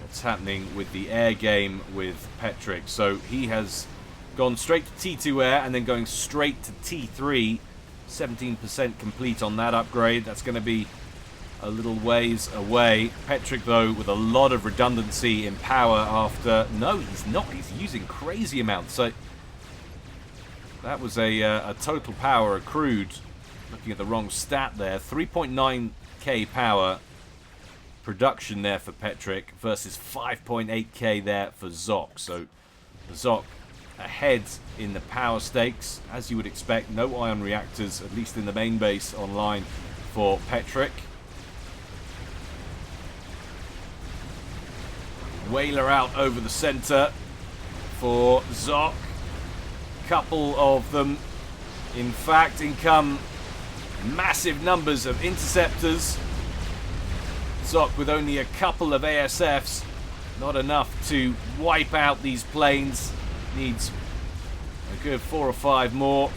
S1: What's happening with the air game with Petric? So he has gone straight to T2 air and then going straight to T3. 17% complete on that upgrade. That's going to be a little ways away. Petric, though, with a lot of redundancy in power after... No, he's not. He's using crazy amounts. So that was a total power accrued. Looking at the wrong stat there. 3.9k power production there for Petric versus 5.8k there for Zock. So Zock ahead in the power stakes, as you would expect. No ion reactors, at least in the main base, online for Petric. Whaler out over the center for Zock. Couple of them. In fact, in come massive numbers of interceptors. Zock with only a couple of ASFs. Not enough to wipe out these planes. Needs a good 4 or 5 more.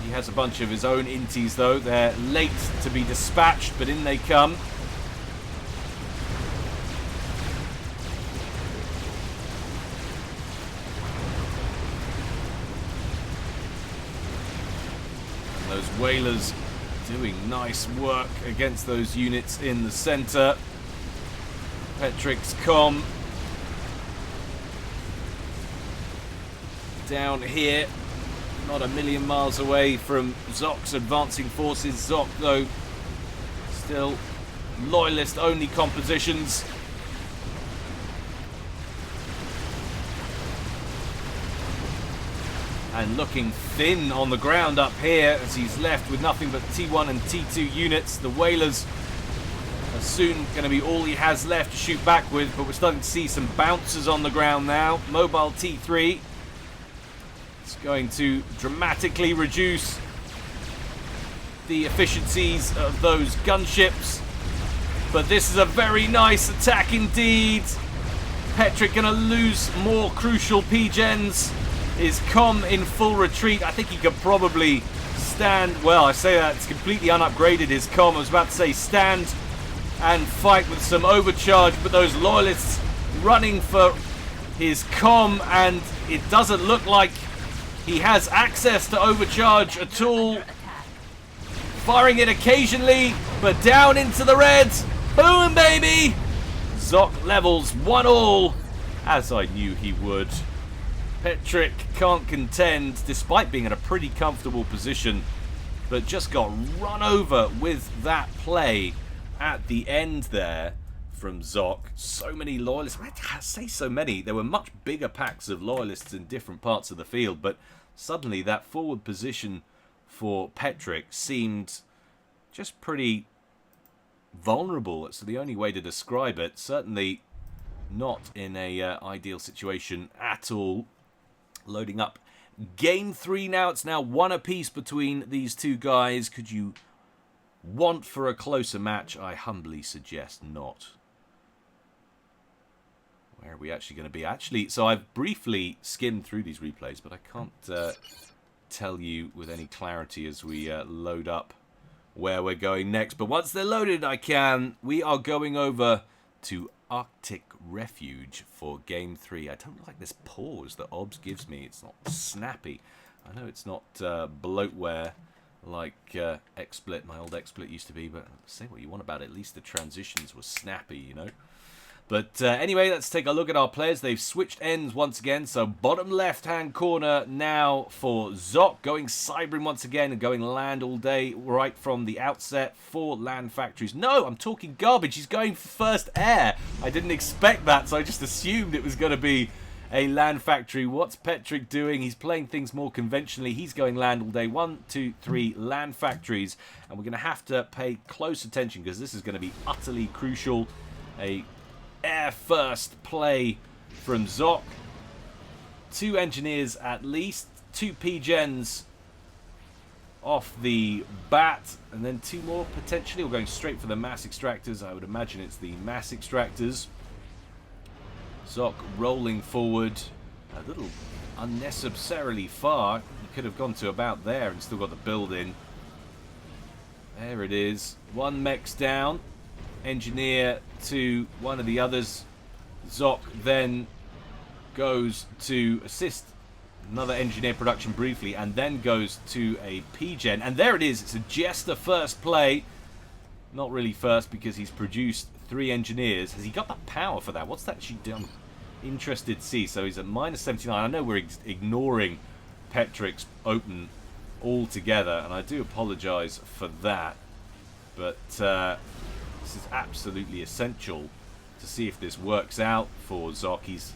S1: He has a bunch of his own inties, though. They're late to be dispatched, but in they come. Those whalers doing nice work against those units in the center. Petric's comm down here, not a million miles away from Zock's advancing forces. Zock, though, still loyalist only compositions. And looking thin on the ground up here as he's left with nothing but T1 and T2 units. The whalers are soon going to be all he has left to shoot back with, but we're starting to see some bouncers on the ground now. Mobile T3. It's going to dramatically reduce the efficiencies of those gunships. But this is a very nice attack indeed. Petric going to lose more crucial P-gens. Is comm in full retreat? I think he could probably stand... Well, I say that, it's completely unupgraded, his comm. I was about to say stand and fight with some overcharge, but those loyalists running for his comm, and it doesn't look like he has access to overcharge at all. Firing it occasionally, but down into the reds. Boom, baby! Zock levels 1-all, as I knew he would. Petric can't contend, despite being in a pretty comfortable position, but just got run over with that play at the end there from Zock. So many loyalists. I say so many. There were much bigger packs of loyalists in different parts of the field, but suddenly that forward position for Petric seemed just pretty vulnerable. It's the only way to describe it. Certainly not in a ideal situation at all. Loading up game 3 now. It's now 1 apiece between these two guys. Could you want for a closer match? I humbly suggest not. Where are we actually going to be? Actually, so I've briefly skimmed through these replays, but I can't tell you with any clarity as we load up where we're going next. But once they're loaded, I can. We are going over to Arctic Refuge for Game 3. I don't like this pause that OBS gives me. It's not snappy. I know it's not bloatware like XSplit, my old XSplit used to be, but say what you want about it. At least the transitions were snappy, you know. But anyway, let's take a look at our players. They've switched ends once again. So bottom left-hand corner now for Zock. Going Cybering once again and going land all day right from the outset. 4 land factories. No, I'm talking garbage. He's going for first air. I didn't expect that, so I just assumed it was going to be a land factory. What's Petric doing? He's playing things more conventionally. He's going land all day. 1, 2, 3 land factories. And we're going to have to pay close attention because this is going to be utterly crucial. A air first play from Zock. 2 engineers at least. 2 P-gens off the bat. And then 2 more potentially. We're going straight for the mass extractors. I would imagine it's the mass extractors. Zock rolling forward. A little unnecessarily far. He could have gone to about there and still got the build in. There it is. 1 mech's down. Engineer to one of the others. Zock then goes to assist another engineer production briefly and then goes to a P-gen. And there it is. It's a Jester first play. Not really first because he's produced 3 engineers. Has he got the power for that? What's that actually done? Interested to see. So he's at -79. I know we're ignoring Petric's open altogether, and I do apologize for that. But this is absolutely essential to see if this works out for Zock. He's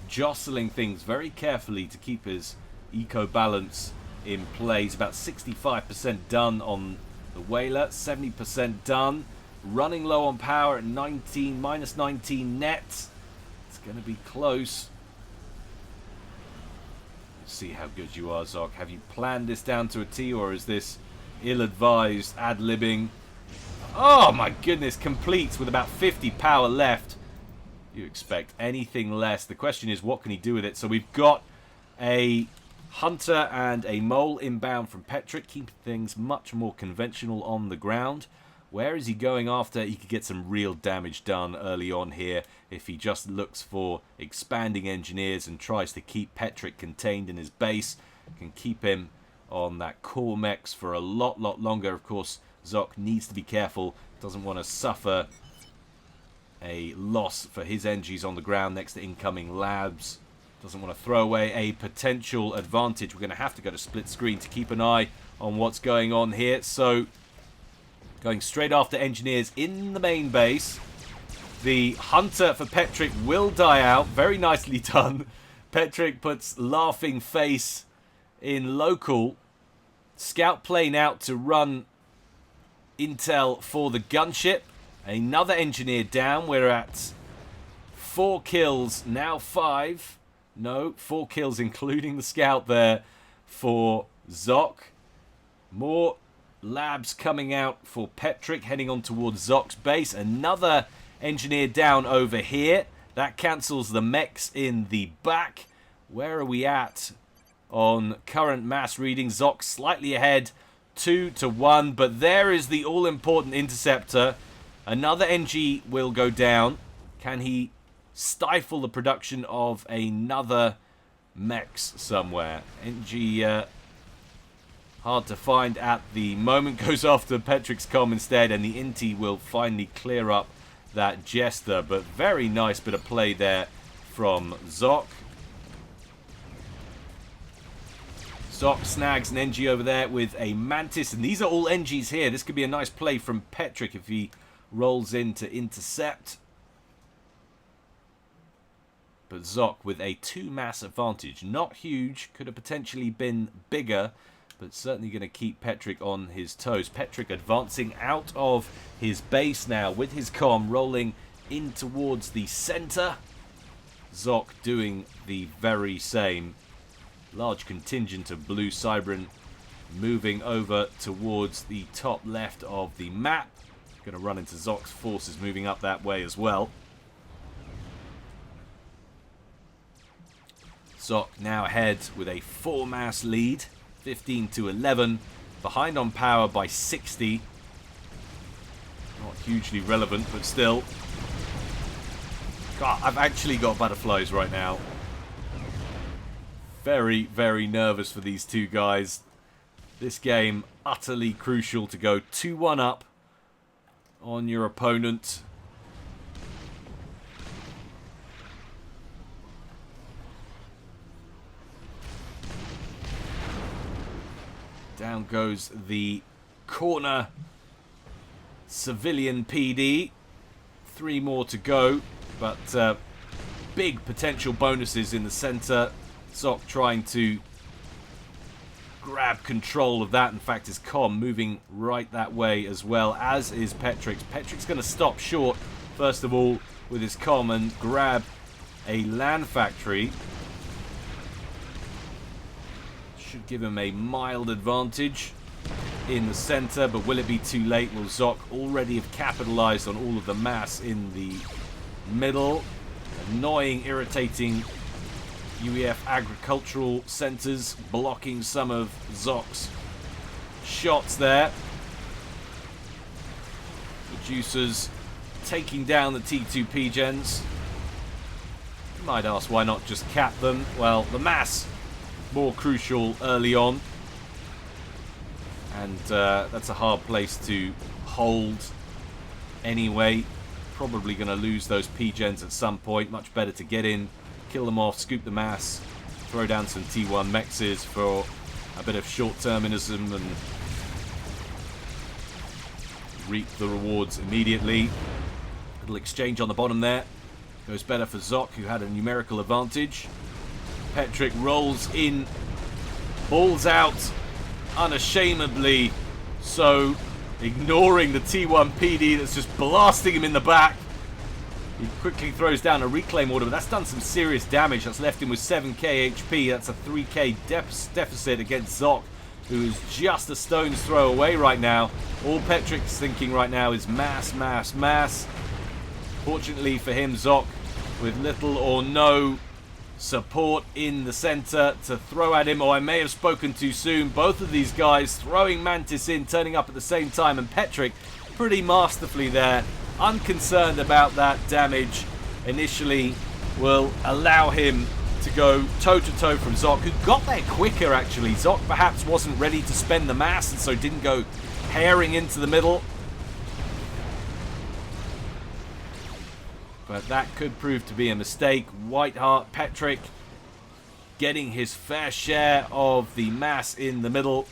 S1: jostling things very carefully to keep his eco balance in play. He's about 65% done on the Whaler, 70% done. Running low on power at -19 net. It's going to be close. Let's see how good you are, Zock. Have you planned this down to a T, or is this ill-advised ad-libbing? Oh my goodness, completes with about 50 power left. You expect anything less. The question is, what can he do with it? So we've got a Hunter and a Mole inbound from Petric, keeping things much more conventional on the ground. Where is he going after? He could get some real damage done early on here if he just looks for expanding engineers and tries to keep Petric contained in his base. Can keep him on that core mechs for a lot longer. Of course, Zock needs to be careful. Doesn't want to suffer a loss for his NGs on the ground next to incoming labs. Doesn't want to throw away a potential advantage. We're going to have to go to split screen to keep an eye on what's going on here. So, going straight after engineers in the main base. The Hunter for Petric will die out. Very nicely done. Petric puts laughing face in local. Scout plane out to run intel for the gunship. Another engineer down. We're at 4 kills, now 5. No, 4 kills including the scout there for Zock. More labs coming out for Petric, heading on towards Zock's base. Another engineer down over here. That cancels the mechs in the back. Where are we at on current mass reading? Zock slightly ahead, 2-1. But there is the all-important interceptor. Another NG will go down. Can he stifle the production of another mechs somewhere? NG hard to find at the moment. Goes after Petric's comm instead, and the Inti will finally clear up that Jester. But very nice bit of play there from Zock. Zock snags an NG over there with a Mantis, and these are all NGs here. This could be a nice play from Petric if he rolls in to intercept. But Zock with a 2-mass advantage. Not huge. Could have potentially been bigger, but certainly going to keep Petric on his toes. Petric advancing out of his base now with his comm, rolling in towards the center. Zock doing the very same. Large contingent of blue Cybran moving over towards the top left of the map. Going to run into Zock's forces moving up that way as well. Zock now ahead with a 4-mass lead. 15 to 11. Behind on power by 60. Not hugely relevant, but still. God, I've actually got butterflies right now. Very, very nervous for these two guys. This game, utterly crucial to go 2-1 up on your opponent. Down goes the corner civilian PD. 3 more to go, but big potential bonuses in the center. Zock trying to grab control of that. In fact, his comm moving right that way as well, as is Petric's. Petric's going to stop short, first of all, with his comm and grab a land factory. Should give him a mild advantage in the center, but will it be too late? Will Zock already have capitalized on all of the mass in the middle? Annoying, irritating UEF agricultural centers blocking some of Zock's shots there. Producers taking down the T2 gens. You might ask, why not just cap them? Well, the mass more crucial early on, and that's a hard place to hold anyway. Probably going to lose those gens at some point. Much better to get in, kill them off, scoop the mass, throw down some T1 mexes for a bit of short-termism and reap the rewards immediately. Little exchange on the bottom there. Goes better for Zock, who had a numerical advantage. Petric rolls in, balls out unashamedly, so ignoring the T1 PD that's just blasting him in the back. He quickly throws down a reclaim order, but that's done some serious damage. That's left him with 7k HP. That's a 3k deficit against Zock, who is just a stone's throw away right now. All Petric's thinking right now is mass, mass, mass. Fortunately for him, Zock, with little or no support in the center to throw at him. Oh, I may have spoken too soon. Both of these guys throwing Mantis in, turning up at the same time, and Petric pretty masterfully there, unconcerned about that damage initially, will allow him to go toe-to-toe from Zock, who got there quicker actually. Zock perhaps wasn't ready to spend the mass and so didn't go herring into the middle. But that could prove to be a mistake. Whiteheart, Petric getting his fair share of the mass in the middle.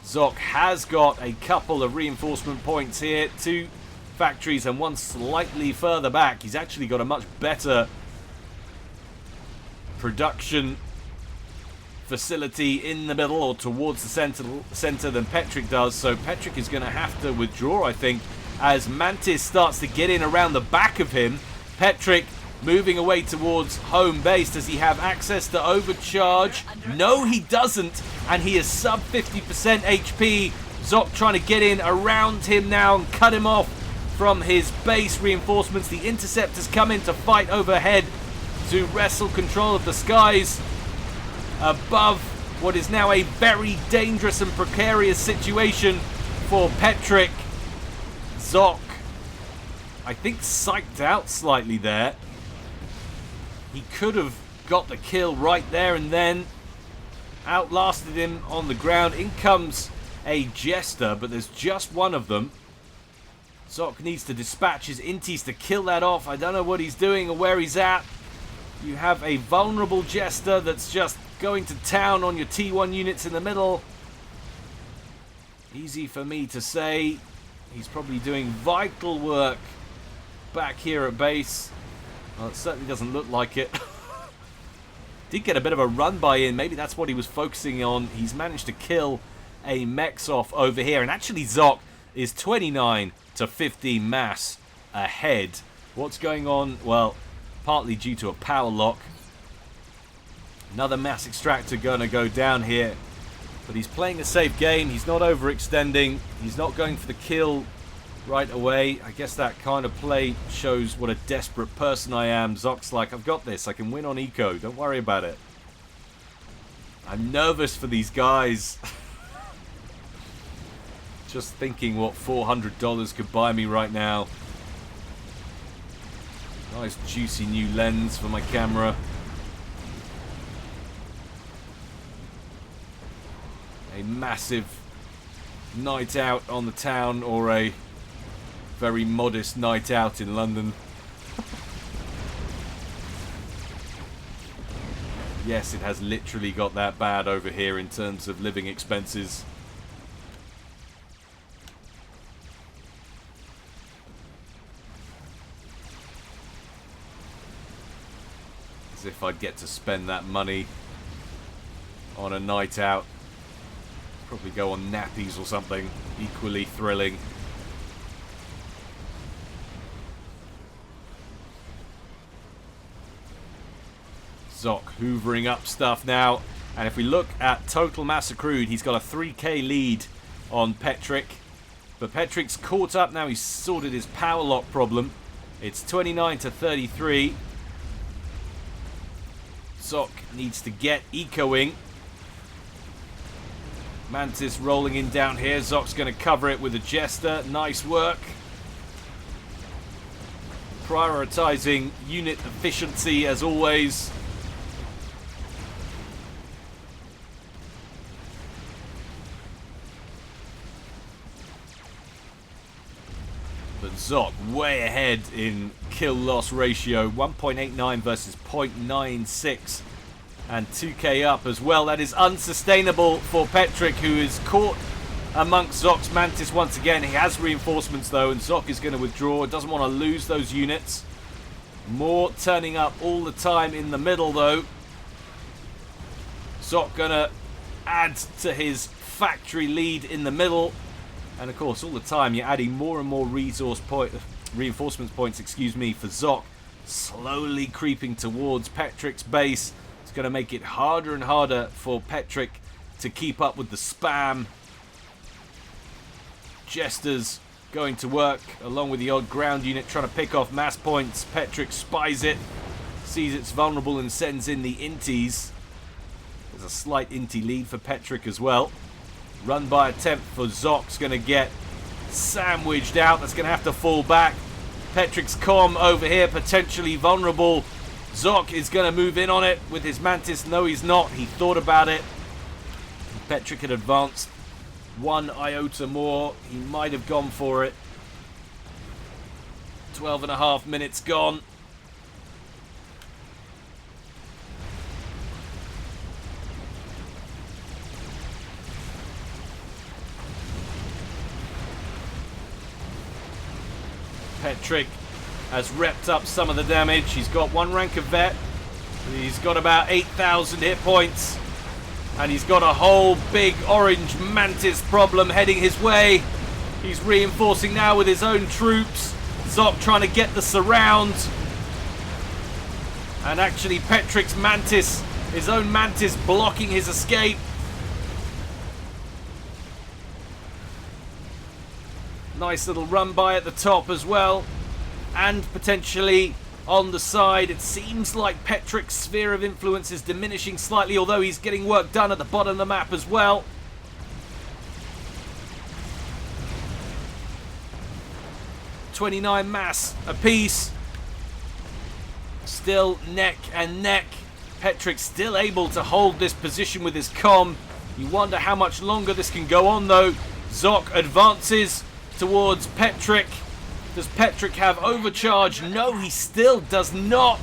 S1: Zock has got a couple of reinforcement points here. 2 factories and 1 slightly further back. He's actually got a much better production facility in the middle or towards the center than Petric does. So Petric is going to have to withdraw, I think, as Mantis starts to get in around the back of him. Petric moving away towards home base. Does he have access to overcharge? No, he doesn't. And he is sub 50% HP. Zock trying to get in around him now and cut him off from his base reinforcements. The interceptors come in to fight overhead to wrestle control of the skies above what is now a very dangerous and precarious situation for Petric. Zock, I think, psyched out slightly there. He could have got the kill right there and then. Outlasted him on the ground. In comes a Jester, but there's just one of them. Zock needs to dispatch his inties to kill that off. I don't know what he's doing or where he's at. You have a vulnerable Jester that's just going to town on your T1 units in the middle. Easy for me to say. He's probably doing vital work back here at base. Well, it certainly doesn't look like it. Did get a bit of a run by in. Maybe that's what he was focusing on. He's managed to kill a Mex off over here. And actually Zock is 29 to 15 mass ahead. What's going on? Well, partly due to a power lock. Another mass extractor going to go down here. But he's playing a safe game. He's not overextending. He's not going for the kill right away. I guess that kind of play shows what a desperate person I am. Zock's like, I've got this. I can win on eco. Don't worry about it. I'm nervous for these guys. Just thinking what $400 could buy me right now. Nice juicy new lens for my camera. A massive night out on the town, or a very modest night out in London. Yes, it has literally got that bad over here in terms of living expenses. As if I'd get to spend that money on a night out. Probably go on nappies or something equally thrilling. Zock hoovering up stuff now. And if we look at total mass accrued, he's got a 3k lead on Petric. But Petric's caught up now. He's sorted his power lock problem. It's 29 to 33. Zock needs to get ecoing. Mantis rolling in down here. Zock's going to cover it with a Jester. Nice work. Prioritizing unit efficiency as always. But Zock way ahead in kill-loss ratio. 1.89 versus 0.96. And 2k up as well. That is unsustainable for Petric, who is caught amongst Zock's Mantis once again. He has reinforcements though, and Zock is going to withdraw. Doesn't want to lose those units. More turning up all the time in the middle though. Zock going to add to his factory lead in the middle. And of course, all the time you're adding more and more reinforcements points, for Zock. Slowly creeping towards Petric's base. It's going to make it harder and harder for Petric to keep up with the spam. Jesters going to work along with the odd ground unit trying to pick off mass points. Petric spies it, sees it's vulnerable and sends in the inties. There's a slight intie lead for Petric as well. Run by attempt for Zock's going to get sandwiched out. That's going to have to fall back. Petric's comm over here potentially vulnerable. Zock is going to move in on it with his Mantis. No, he's not. He thought about it. Petric had advanced one iota more. He might have gone for it. 12.5 minutes gone. Petric has repped up some of the damage. He's got one rank of vet. He's got about 8,000 hit points. And he's got a whole big orange Mantis problem heading his way. He's reinforcing now with his own troops. Zock trying to get the surround. And actually Petric's Mantis, his own Mantis, blocking his escape. Nice little run by at the top as well. And potentially on the side. It seems like Petric's sphere of influence is diminishing slightly, although he's getting work done at the bottom of the map as well. $29 mass apiece. Still neck and neck. Petric still able to hold this position with his comm. You wonder how much longer this can go on though. Zock advances towards Petric. Does Petric have overcharge? No, he still does not.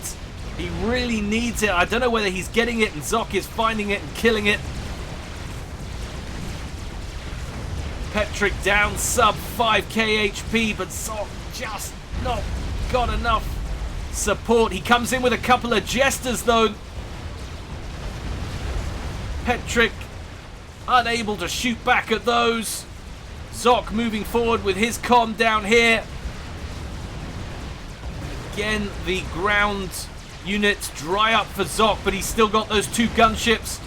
S1: He really needs it. I don't know whether he's getting it and Zock is finding it and killing it. Petric down sub 5k HP, but Zock just not got enough support. He comes in with a couple of jesters though. Petric unable to shoot back at those. Zock moving forward with his comm down here. Again, the ground units dry up for Zock, but he's still got those two gunships.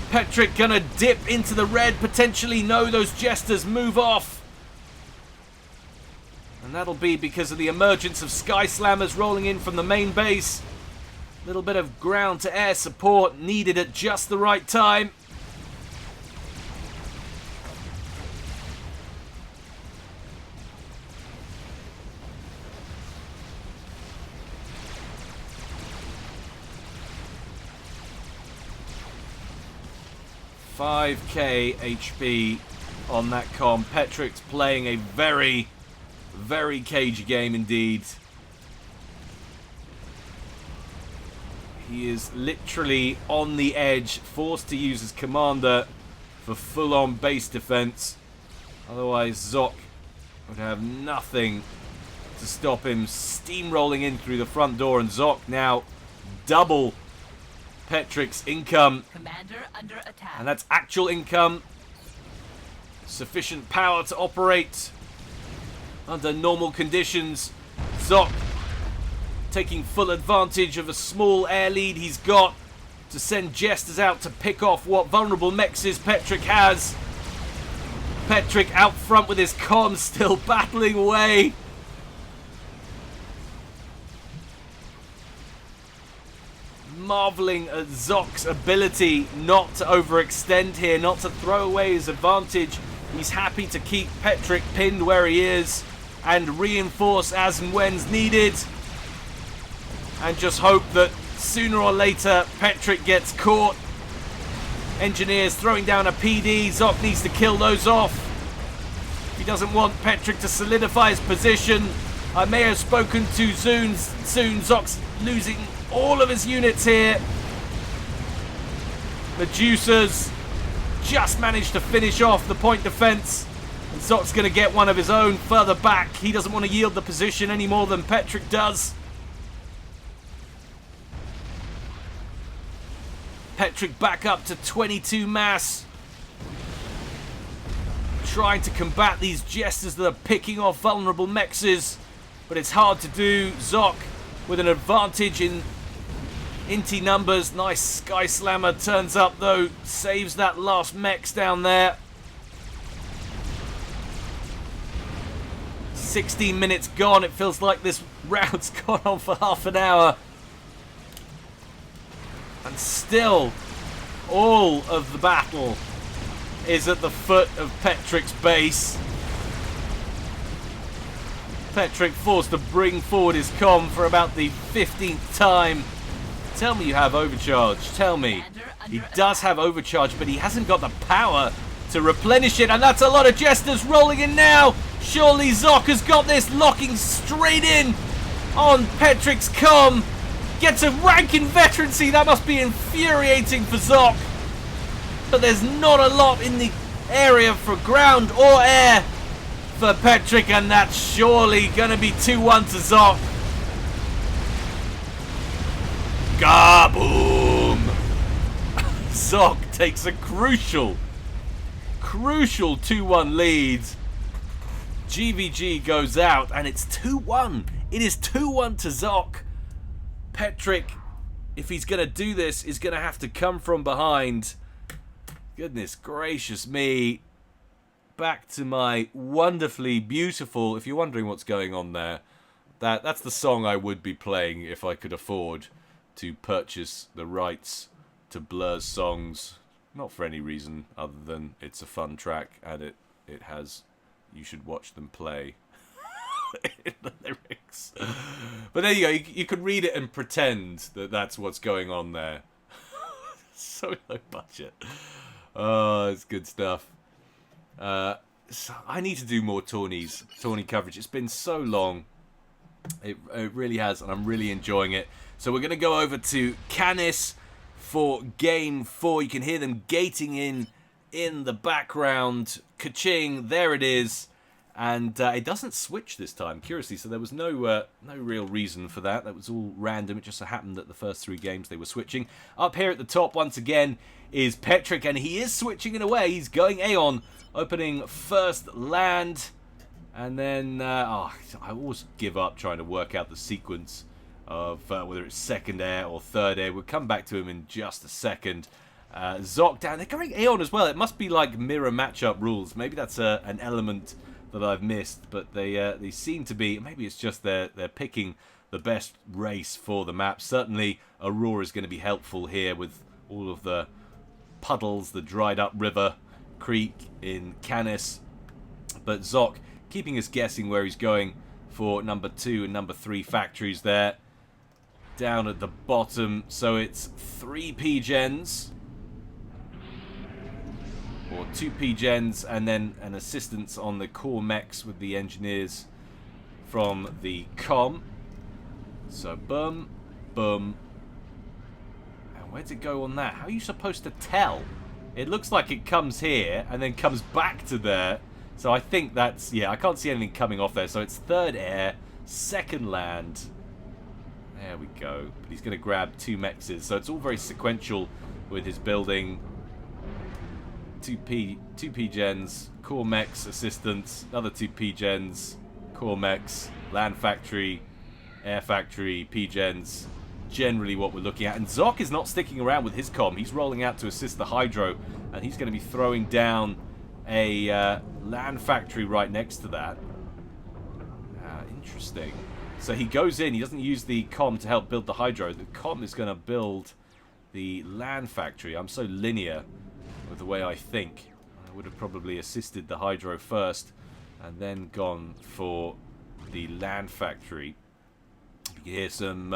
S1: Petric gonna dip into the red, potentially. No, those jesters move off. And that'll be because of the emergence of Sky Slammers rolling in from the main base. A little bit of ground to air support needed at just the right time. 5k HP on that comm. Petric's playing a very, very cagey game indeed. He is literally on the edge, forced to use his commander for full-on base defense. Otherwise, Zock would have nothing to stop him steamrolling in through the front door. And Zock now double Petric's income.
S2: Commander under attack.
S1: And that's actual income. Sufficient power to operate under normal conditions. Zock taking full advantage of a small air lead he's got to send jesters out to pick off what vulnerable mexes Petric has. Petric out front with his comms still battling away. Marveling at Zock's ability not to overextend here, not to throw away his advantage. He's happy to keep Petric pinned where he is and reinforce as and when's needed. And just hope that sooner or later Petric gets caught. Engineers throwing down a PD. Zock needs to kill those off. He doesn't want Petric to solidify his position. I may have spoken too soon. Zock's losing all of his units here. Medusas just managed to finish off the point defense. And Zock's going to get one of his own further back. He doesn't want to yield the position any more than Petric does. Petric back up to 22 mass. Trying to combat these jesters that are picking off vulnerable mexes. But it's hard to do. Zock with an advantage in inti numbers. Nice Sky Slammer turns up though. Saves that last mex down there. 16 minutes gone. It feels like this round's gone on for half an hour. And still, all of the battle is at the foot of Petric's base. Petric forced to bring forward his comm for about the 15th time. Tell me you have overcharge. Tell me. He does have overcharge, but he hasn't got the power to replenish it. And that's a lot of jesters rolling in now. Surely Zock has got this, locking straight in on Petric's comm. Gets a rank in veterancy. That must be infuriating for Zock. But there's not a lot in the area for ground or air for Petric, and that's surely going to be 2-1 to Zock. Gaboom! Zock takes a crucial 2-1 lead. GVG goes out, and it's 2-1. It is 2-1 to Zock. Petric, if he's going to do this, is going to have to come from behind. Goodness gracious me. Back to my wonderfully beautiful, if you're wondering what's going on there, that's the song I would be playing if I could afford to purchase the rights to Blur's songs. Not for any reason other than it's a fun track and it has, you should watch them play in the lyrics. But there you go, you could read it and pretend that that's what's going on there. So low budget. Oh, it's good stuff. So I need to do more tourney coverage. It's been so long. It really has, and I'm really enjoying it. So we're going to go over to Canis for Game 4. You can hear them gating in the background. Ka-ching, there it is. And it doesn't switch this time, curiously. So there was no real reason for that. That was all random. It just so happened that the first 3 games they were switching. Up here at the top, once again, is Petric. And he is switching in a way. He's going Aeon, opening first land. And then, I always give up trying to work out the sequence of whether it's second air or third air. We'll come back to him in just a second. Zock down. They're going Aeon as well. It must be like mirror matchup rules. Maybe that's an element that I've missed, but they seem to be. Maybe it's just they're picking the best race for the map. Certainly, Aurora is going to be helpful here with all of the puddles, the dried up river creek in Canis. But Zock keeping us guessing where he's going for number 2 and number 3 factories there. Down at the bottom, so it's 3 P-gens. got 2 P-gens and then an assistance on the core mechs with the engineers from the comm. So boom, boom. And where'd it go on that? How are you supposed to tell? It looks like it comes here and then comes back to there. So I think that's, yeah, I can't see anything coming off there. So it's 3rd air, 2nd land. There we go. But he's going to grab 2 mexes. So it's all very sequential with his building. 2 P-gens, core mechs, assistants, another 2 P-gens, core mechs, land factory, air factory, P-gens. Generally what we're looking at. And Zock is not sticking around with his comm. He's rolling out to assist the Hydro. And he's going to be throwing down a land factory right next to that. Interesting. So he goes in. He doesn't use the comm to help build the Hydro. The comm is going to build the land factory. I'm so linear with the way I think. I would have probably assisted the Hydro first and then gone for the land factory. You can hear some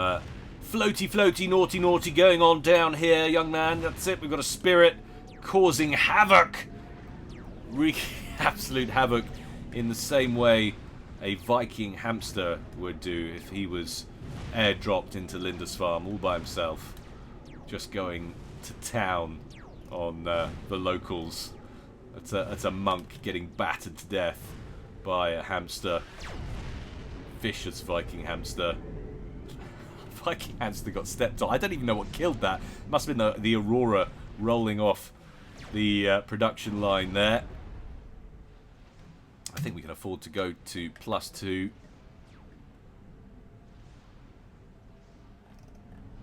S1: floaty, naughty going on down here, young man. That's it. We've got a spirit causing havoc. Wreaking absolute havoc in the same way a Viking hamster would do if he was airdropped into Lindisfarne all by himself. Just going to town on the locals. It's a monk getting battered to death by a hamster. Vicious Viking hamster. Viking hamster got stepped on. I don't even know what killed that. It must have been the Aurora rolling off the production line there. I think we can afford to go to +2.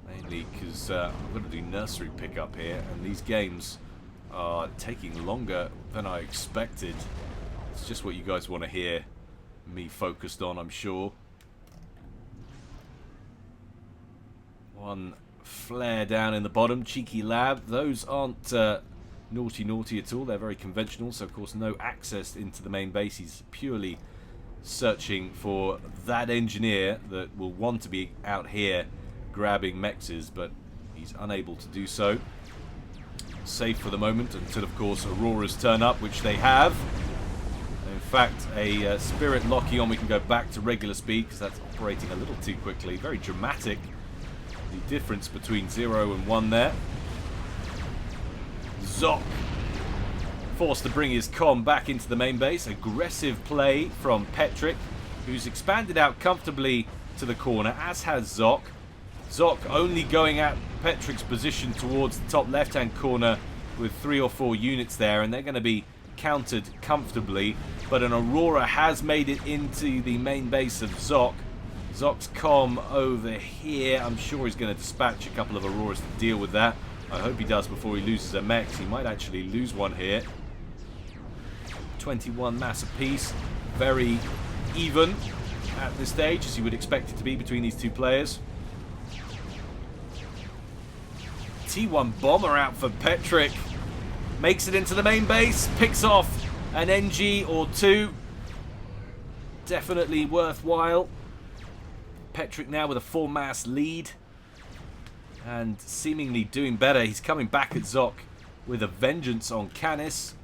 S1: Mainly because I'm going to do nursery pickup here, and these games are taking longer than I expected. It's just what you guys want to hear me focused on, I'm sure. One flare down in the bottom, cheeky lab. Those aren't naughty at all. They're very conventional, so of course no access into the main base. He's purely searching for that engineer that will want to be out here grabbing mexes, but he's unable to do so. Safe for the moment until of course Auroras turn up, which they have. In fact, a spirit locking on, we can go back to regular speed because that's operating a little too quickly. Very dramatic, the difference between 0 and 1 there. Zock forced to bring his comm back into the main base. Aggressive play from Petric, who's expanded out comfortably to the corner, as has Zock. Zock only going at Petric's position towards the top left-hand corner with 3 or 4 units there, and they're going to be countered comfortably. But an Aurora has made it into the main base of Zock. Zock's comm over here. I'm sure he's going to dispatch a couple of Auroras to deal with that. I hope he does before he loses a mech. He might actually lose one here. 21 mass apiece. Very even at this stage, as you would expect it to be between these two players. T1 bomber out for Petric. Makes it into the main base. Picks off an NG or 2. Definitely worthwhile. Petric now with a 4 mass lead. And seemingly doing better. He's coming back at Zock with a vengeance on Canis.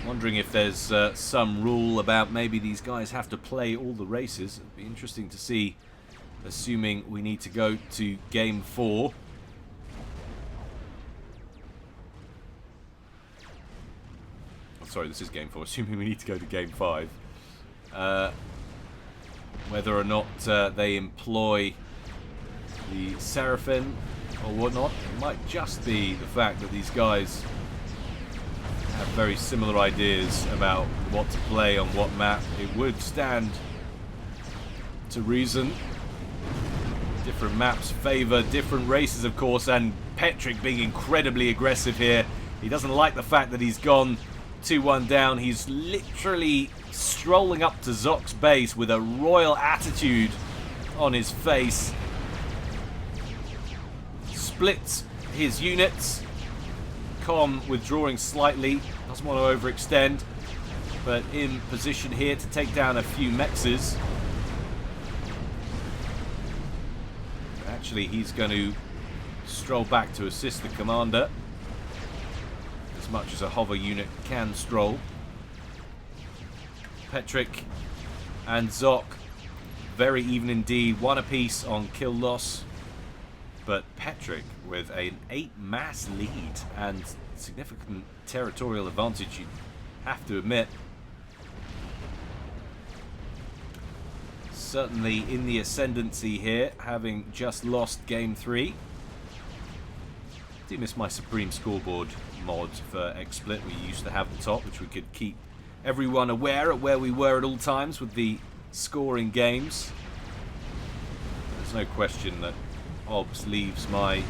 S1: Wondering if there's some rule about maybe these guys have to play all the races. It'd be interesting to see, assuming we need to go to game 4. Oh, sorry, this is game 4. Assuming we need to go to game 5. Whether or not they employ the Seraphim or whatnot. It might just be the fact that these guys have very similar ideas about what to play on what map. It would stand to reason. Different maps favour different races, of course, and Petric being incredibly aggressive here. He doesn't like the fact that he's gone 2-1 down. He's literally strolling up to Zock's base with a royal attitude on his face. Splits his units. Com withdrawing slightly. Doesn't want to overextend. But in position here to take down a few mexes. Actually, he's going to stroll back to assist the commander. As much as a hover unit can stroll. Petric and Zock, very even indeed. 1 apiece on kill loss. But Petric with an 8 mass lead and significant territorial advantage, you have to admit. Certainly in the ascendancy here, having just lost game 3. I do miss my Supreme Scoreboard mod for XSplit we used to have at the top, which we could keep everyone aware at where we were at all times with the scoring games. There's no question that OBS leaves my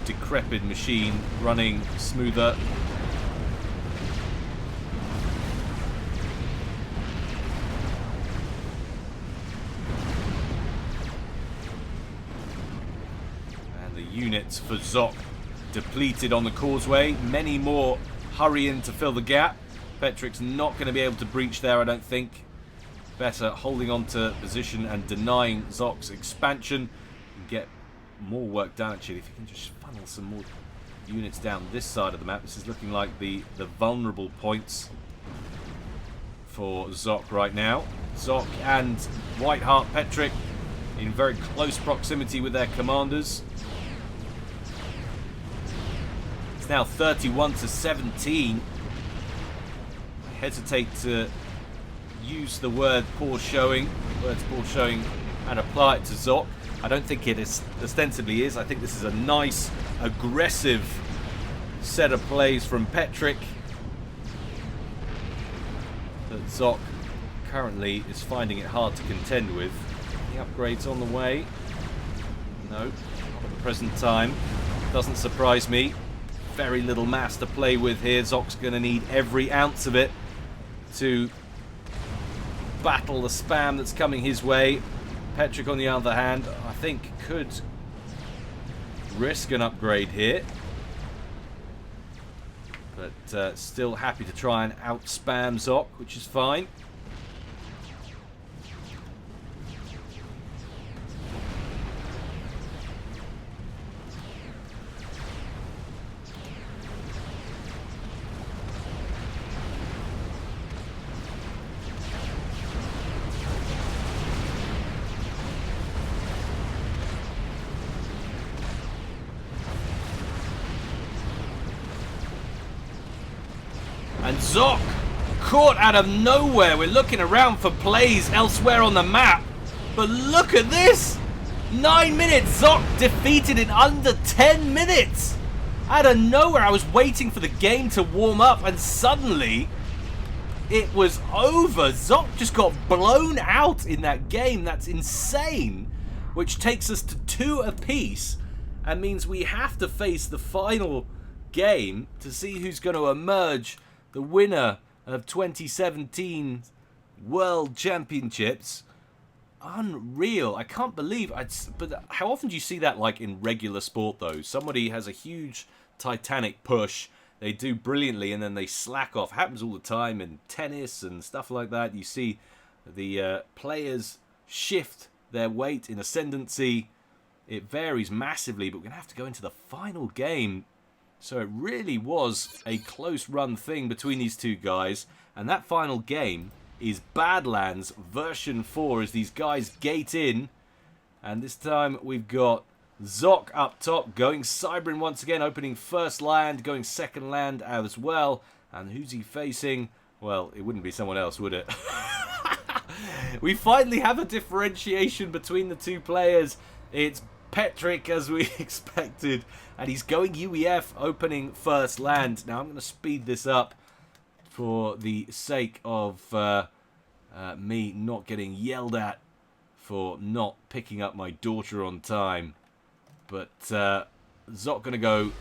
S1: decrepit machine running smoother. And the units for Zock depleted on the causeway. Many more hurrying to fill the gap. Petric's not going to be able to breach there, I don't think. Better holding on to position and denying Zock's expansion. And get more work done, actually. If you can just funnel some more units down this side of the map. This is looking like the vulnerable points for Zock right now. Zock and Whiteheart Petric in very close proximity with their commanders. It's now 31-17. I hesitate to use the word poor showing, and apply it to Zock. I don't think it is ostensibly is. I think this is a nice, aggressive set of plays from Petric that Zock currently is finding it hard to contend with. The upgrades on the way. No, not at the present time. Doesn't surprise me. Very little mass to play with here. Zock's going to need every ounce of it to battle the spam that's coming his way. Petric, on the other hand, I think could risk an upgrade here. But still happy to try and out-spam Zock, which is fine. And Zock, caught out of nowhere. We're looking around for plays elsewhere on the map. But look at this. 9 minutes. Zock defeated in under 10 minutes. Out of nowhere, I was waiting for the game to warm up. And suddenly, it was over. Zock just got blown out in that game. That's insane. Which takes us to 2 apiece. And means we have to face the final game to see who's going to emerge the winner of 2017 World Championships. Unreal. I can't believe but how often do you see that, like, in regular sport, though? Somebody has a huge titanic push, they do brilliantly, and then they slack off. It happens all the time in tennis and stuff like that. You see the players shift their weight in ascendancy. It varies massively, but we're going to have to go into the final game. So it really was a close run thing between these two guys. And that final game is Badlands version 4 as these guys gate in. And this time we've got Zock up top going Cybrin once again, opening first land, going second land as well. And who's he facing? Well, it wouldn't be someone else, would it? We finally have a differentiation between the two players. It's Petric, as we expected, and he's going UEF, opening first land. Now I'm going to speed this up for the sake of me not getting yelled at for not picking up my daughter on time. But Zock going to go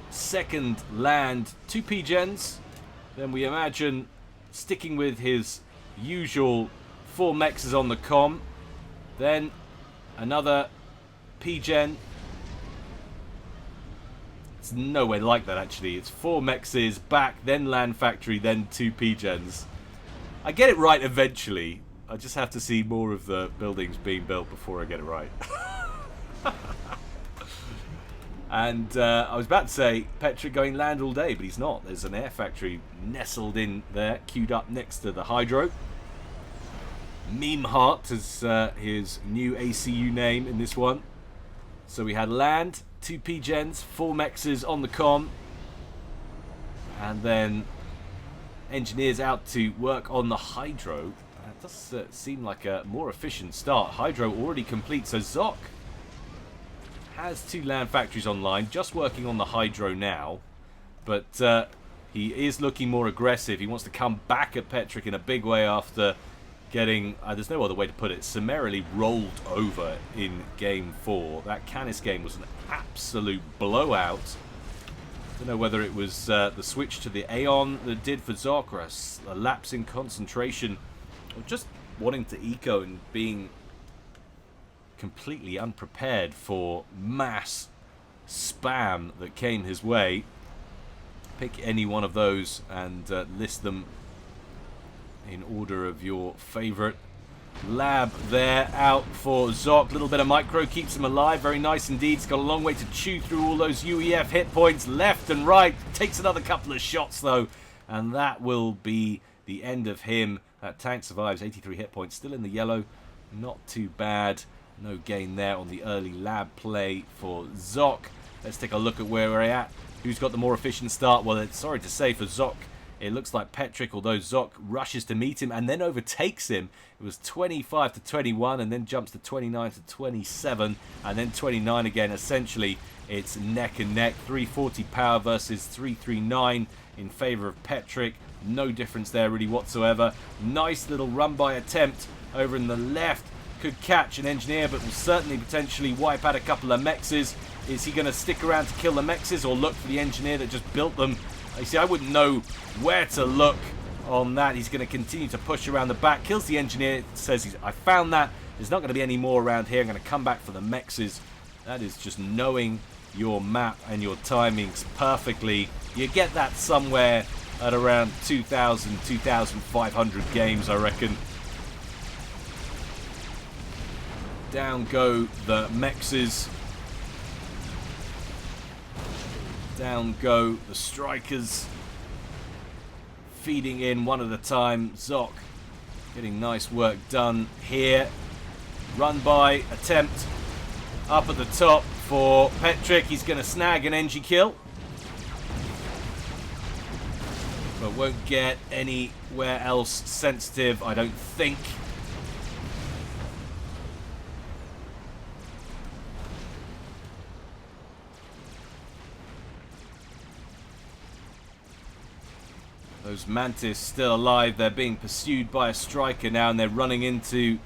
S1: second land, 2 P-gens. Then we imagine sticking with his usual 4 mexes on the comm. Then another P-gen. It's nowhere like that, actually. It's 4 mexes, back, then land factory, then 2 P-gens. I get it right eventually. I just have to see more of the buildings being built before I get it right. And I was about to say Petric going land all day, but he's not. There's an air factory nestled in there, queued up next to the hydro. Memeheart is his new ACU name in this one. So we had land, 2 P-Gens, 4 mexes on the comm, and then engineers out to work on the hydro. It does seem like a more efficient start. Hydro already complete, so Zock has 2 land factories online, just working on the hydro now. But he is looking more aggressive. He wants to come back at Petric in a big way after getting, there's no other way to put it, summarily rolled over in Game 4. That Canis game was an absolute blowout. Don't know whether it was the switch to the Aeon that did for Zock, or a lapse in concentration, or just wanting to eco and being completely unprepared for mass spam that came his way. Pick any one of those and list them in order of your favorite. Lab there out for Zock. Little bit of micro keeps him alive. Very nice indeed. He's got a long way to chew through all those UEF hit points left and right. Takes another couple of shots though, and that will be the end of him. That tank survives. 83 hit points, still in the yellow. Not too bad. No gain there on the early lab play for Zock. Let's take a look at where we're at. Who's got the more efficient start? Well, it's sorry to say for Zock, it looks like Petric, although Zock rushes to meet him and then overtakes him. It was 25 to 21 and then jumps to 29 to 27 and then 29 again. Essentially, it's neck and neck. 340 power versus 339 in favor of Petric. No difference there really whatsoever. Nice little run-by attempt over in the left. Could catch an engineer, but will certainly potentially wipe out a couple of mexes. Is he going to stick around to kill the mexes or look for the engineer that just built them? You see, I wouldn't know where to look on that. He's going to continue to push around the back. Kills the engineer. Says, I found that. There's not going to be any more around here. I'm going to come back for the mexes. That is just knowing your map and your timings perfectly. You get that somewhere at around 2,000, 2,500 games, I reckon. Down go the mexes. Down go the strikers. Feeding in one at a time. Zock getting nice work done here. Run by attempt up at the top for Petric. He's going to snag an engie kill, but won't get anywhere else sensitive, I don't think. Those Mantis still alive. They're being pursued by a striker now, and they're running into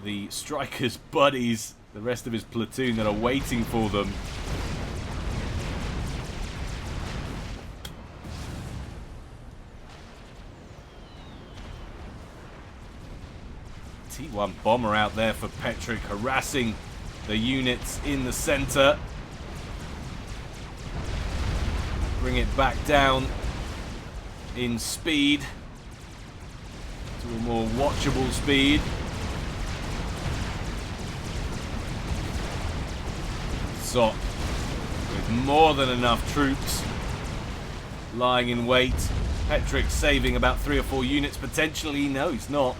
S1: the striker's buddies, the rest of his platoon that are waiting for them. T1 bomber out there for Petric, harassing the units in the center. Bring it back down in speed to a more watchable speed. Zock with more than enough troops lying in wait. Petric saving about 3 or 4 units potentially. No, he's not.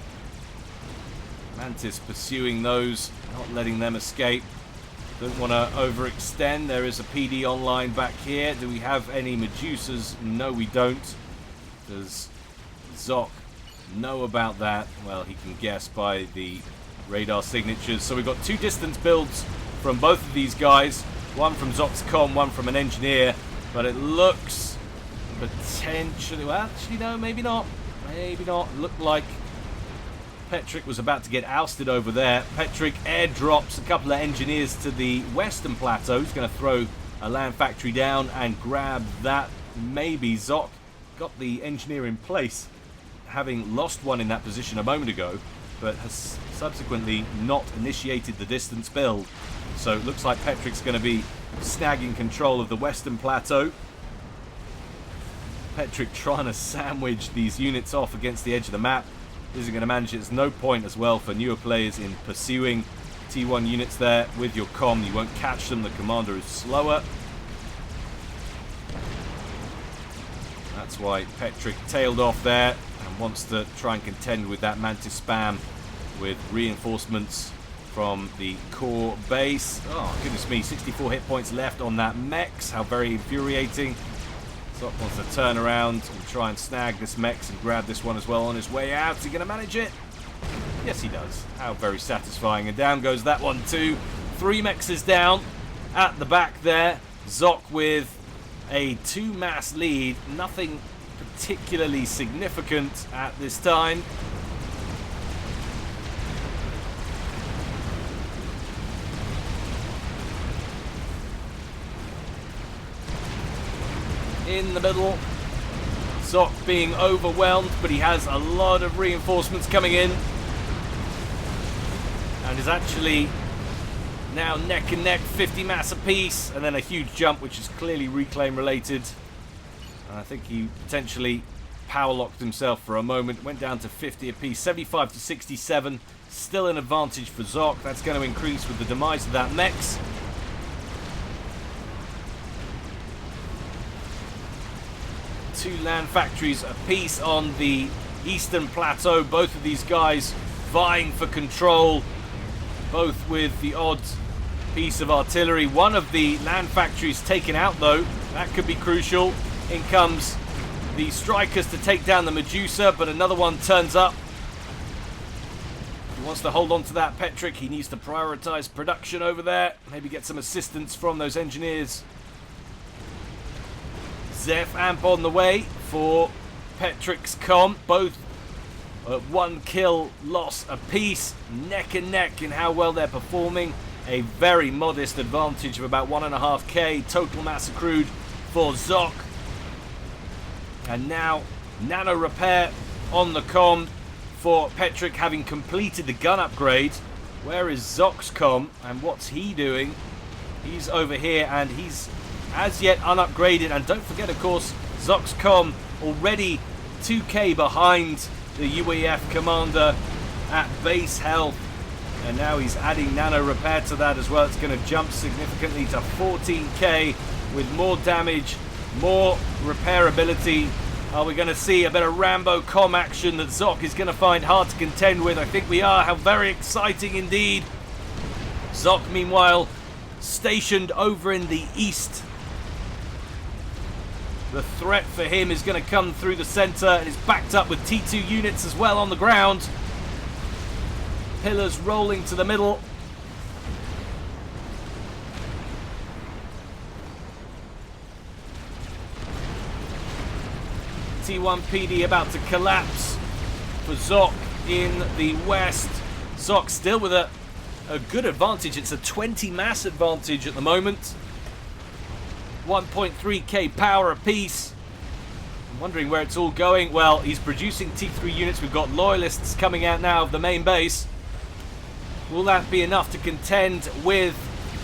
S1: Mantis pursuing those, not letting them escape. Don't want to overextend. There is a PD online back here. Do we have any Medusas? No, we don't. Does Zock know about that? Well, he can guess by the radar signatures. So we've got 2 distance builds from both of these guys. One from Zock's comm, one from an engineer. But it looks potentially... Well, actually, no, maybe not. Maybe not. Looked like Petric was about to get ousted over there. Petric airdrops a couple of engineers to the western plateau. He's going to throw a land factory down and grab that. Maybe Zock got the engineer in place, having lost one in that position a moment ago, but has subsequently not initiated the distance build. So it looks like Petric's going to be snagging control of the western plateau. Petric trying to sandwich these units off against the edge of the map. Isn't going to manage it. There's no point as well for newer players in pursuing T1 units there with your comm. You won't catch them. The commander is slower. That's why Petric tailed off there and wants to try and contend with that Mantis spam with reinforcements from the core base. Oh, goodness me, 64 hit points left on that Mex. How very infuriating. Zock wants to turn around and try and snag this Mex and grab this one as well on his way out. Is he going to manage it? Yes, he does. How very satisfying. And down goes that one too. 3 Mexes down at the back there. Zock with a 2-mass lead. Nothing particularly significant at this time. In the middle, Zock being overwhelmed, but he has a lot of reinforcements coming in and is actually now neck and neck, 50 mass apiece, and then a huge jump which is clearly reclaim related. And I think he potentially power locked himself for a moment, went down to 50 apiece, 75 to 67, still an advantage for Zock. That's going to increase with the demise of that Mex. Two land factories apiece on the eastern plateau. Both of these guys vying for control, both with the odd piece of artillery. One of the land factories taken out though. That could be crucial. In comes the strikers to take down the Medusa, but another one turns up. He wants to hold on to that Petric. He needs to prioritize production over there. Maybe get some assistance from those engineers. Zeph Amp on the way for Petric's comm. Both 1 kill loss apiece, neck and neck in how well they're performing. A very modest advantage of about 1.5k total mass accrued for Zock. And now nano repair on the comm for Petric, having completed the gun upgrade. Where is Zock's comm and what's he doing? He's over here and he's as yet unupgraded. And don't forget, of course, Zock's comm already 2k behind the UEF commander at base health. And now he's adding nano repair to that as well. It's going to jump significantly to 14k with more damage, more repairability. Are we going to see a bit of Rambo comm action that Zock is going to find hard to contend with? I think we are. How very exciting indeed. Zock, meanwhile, stationed over in the east. The threat for him is going to come through the center and is backed up with T2 units as well on the ground. Pillars rolling to the middle. T1 PD about to collapse for Zock in the west. Zock still with a good advantage. It's a 20 mass advantage at the moment. 1.3k power apiece. I'm wondering where it's all going. Well, he's producing T3 units. We've got loyalists coming out now of the main base. Will that be enough to contend with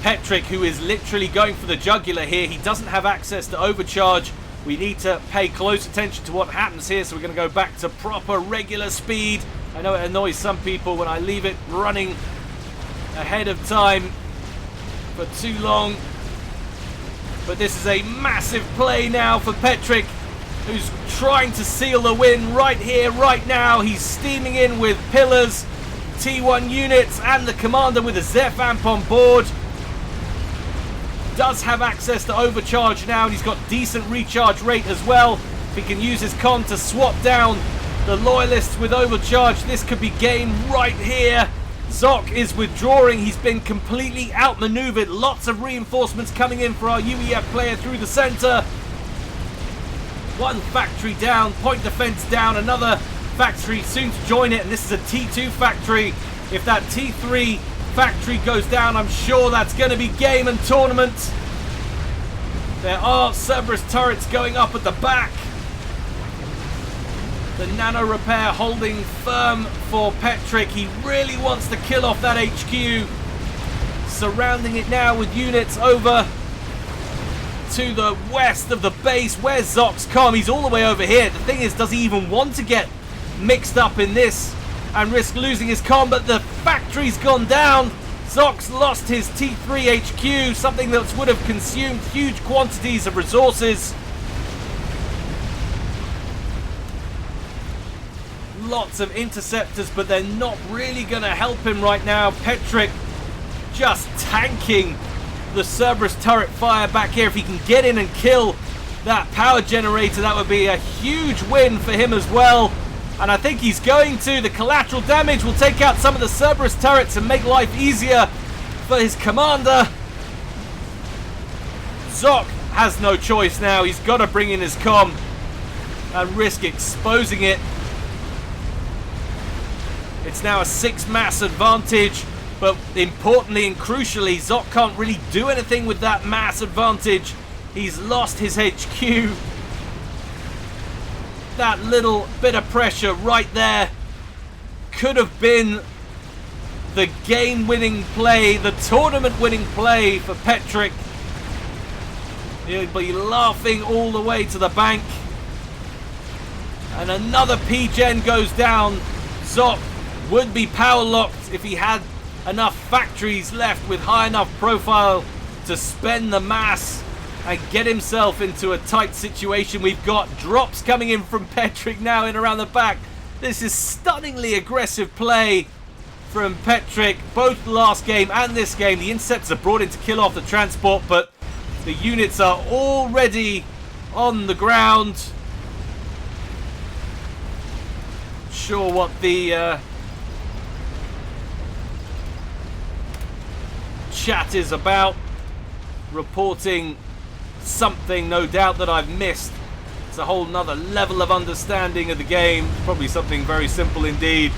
S1: Petric, who is literally going for the jugular here? He doesn't have access to overcharge. We need to pay close attention to what happens here, so we're going to go back to proper regular speed. I know it annoys some people when I leave it running ahead of time for too long. But this is a massive play now for Petric, who's trying to seal the win right here, right now. He's steaming in with pillars, T1 units, and the commander with a Zeph Amp on board. Does have access to overcharge now, and he's got decent recharge rate as well. If he can use his con to swap down the loyalists with overcharge, this could be game right here. Zock is withdrawing. He's been completely outmaneuvered. Lots of reinforcements coming in for our UEF player through the center. One factory down, point defense down, another factory soon to join it, and this is a T2 factory. If that T3 factory goes down, I'm sure that's going to be game and tournament. There are Cerberus turrets going up at the back. The nano repair holding firm for Petric. He really wants to kill off that HQ. Surrounding it now with units over to the west of the base. Where's Zock's comm? He's all the way over here. The thing is, does he even want to get mixed up in this and risk losing his comm? But the factory's gone down. Zock's lost his T3 HQ, something that would have consumed huge quantities of resources. Lots of interceptors, but they're not really going to help him right now. Petric just tanking the Cerberus turret fire back here. If he can get in and kill that power generator, that would be a huge win for him as well. And I think he's going to. The collateral damage will take out some of the Cerberus turrets and make life easier for his commander. Zock has no choice now. He's got to bring in his comm and risk exposing it. It's now a 6-mass advantage, but importantly and crucially, Zock can't really do anything with that mass advantage. He's lost his HQ. That little bit of pressure right there could have been the game-winning play, the tournament-winning play for Petric. He'll be laughing all the way to the bank. And another P-Gen goes down. Zock would be power-locked if he had enough factories left with high enough profile to spend the mass and get himself into a tight situation. We've got drops coming in from Petric now in around the back. This is stunningly aggressive play from Petric, both last game and this game. The interceptors are brought in to kill off the transport, but the units are already on the ground. Not sure what the chat is about. Reporting something, no doubt, that I've missed. It's a whole nother level of understanding of the game. Probably something very simple indeed.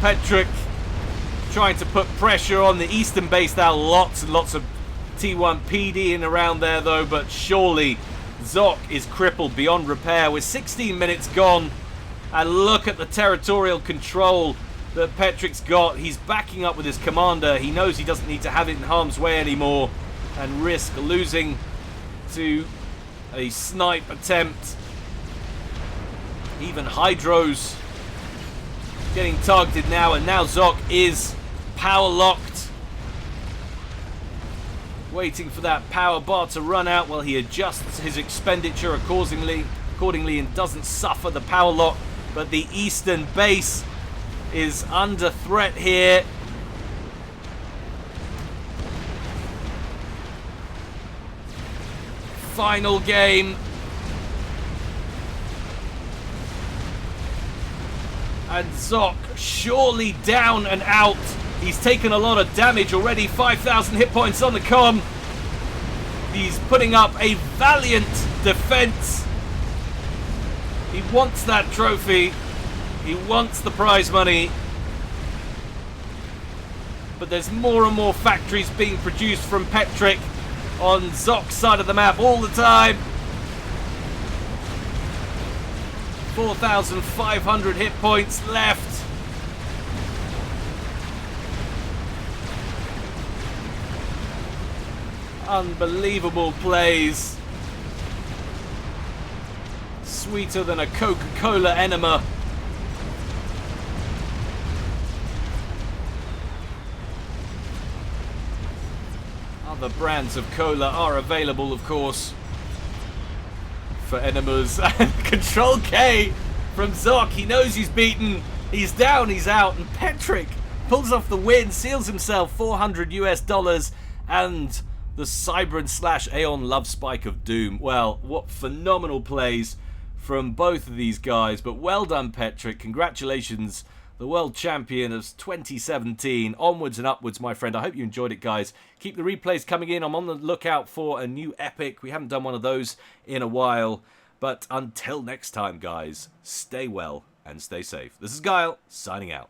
S1: Petric trying to put pressure on the eastern base now. Lots and lots of T1 PD in around there though, but surely Zock is crippled beyond repair with 16 minutes gone. And look at the territorial control that Petric's got. He's backing up with his commander. He knows he doesn't need to have it in harm's way anymore and risk losing to a snipe attempt. Even Hydros getting targeted now, and now Zock is power locked, waiting for that power bar to run out while he adjusts his expenditure accordingly and doesn't suffer the power lock. But the eastern base is under threat here. Final game. And Zock surely down and out. He's taken a lot of damage already. 5,000 hit points on the comm. He's putting up a valiant defense. He wants that trophy. He wants the prize money. But there's more and more factories being produced from Petric on Zock's side of the map all the time. 4,500 hit points left. Unbelievable plays. Sweeter than a Coca-Cola enema. Other brands of cola are available, of course, for enemas. And Control K from Zock. He knows he's beaten. He's down, he's out. And Petric pulls off the win, seals himself $400 US and the Cybran / Aeon Love Spike of Doom. Well, what phenomenal plays from both of these guys. But well done, Petric. Congratulations, the world champion of 2017. Onwards and upwards, my friend. I hope you enjoyed it, guys. Keep the replays coming in. I'm on the lookout for a new epic. We haven't done one of those in a while. But until next time, guys, stay well and stay safe. This is Guile, signing out.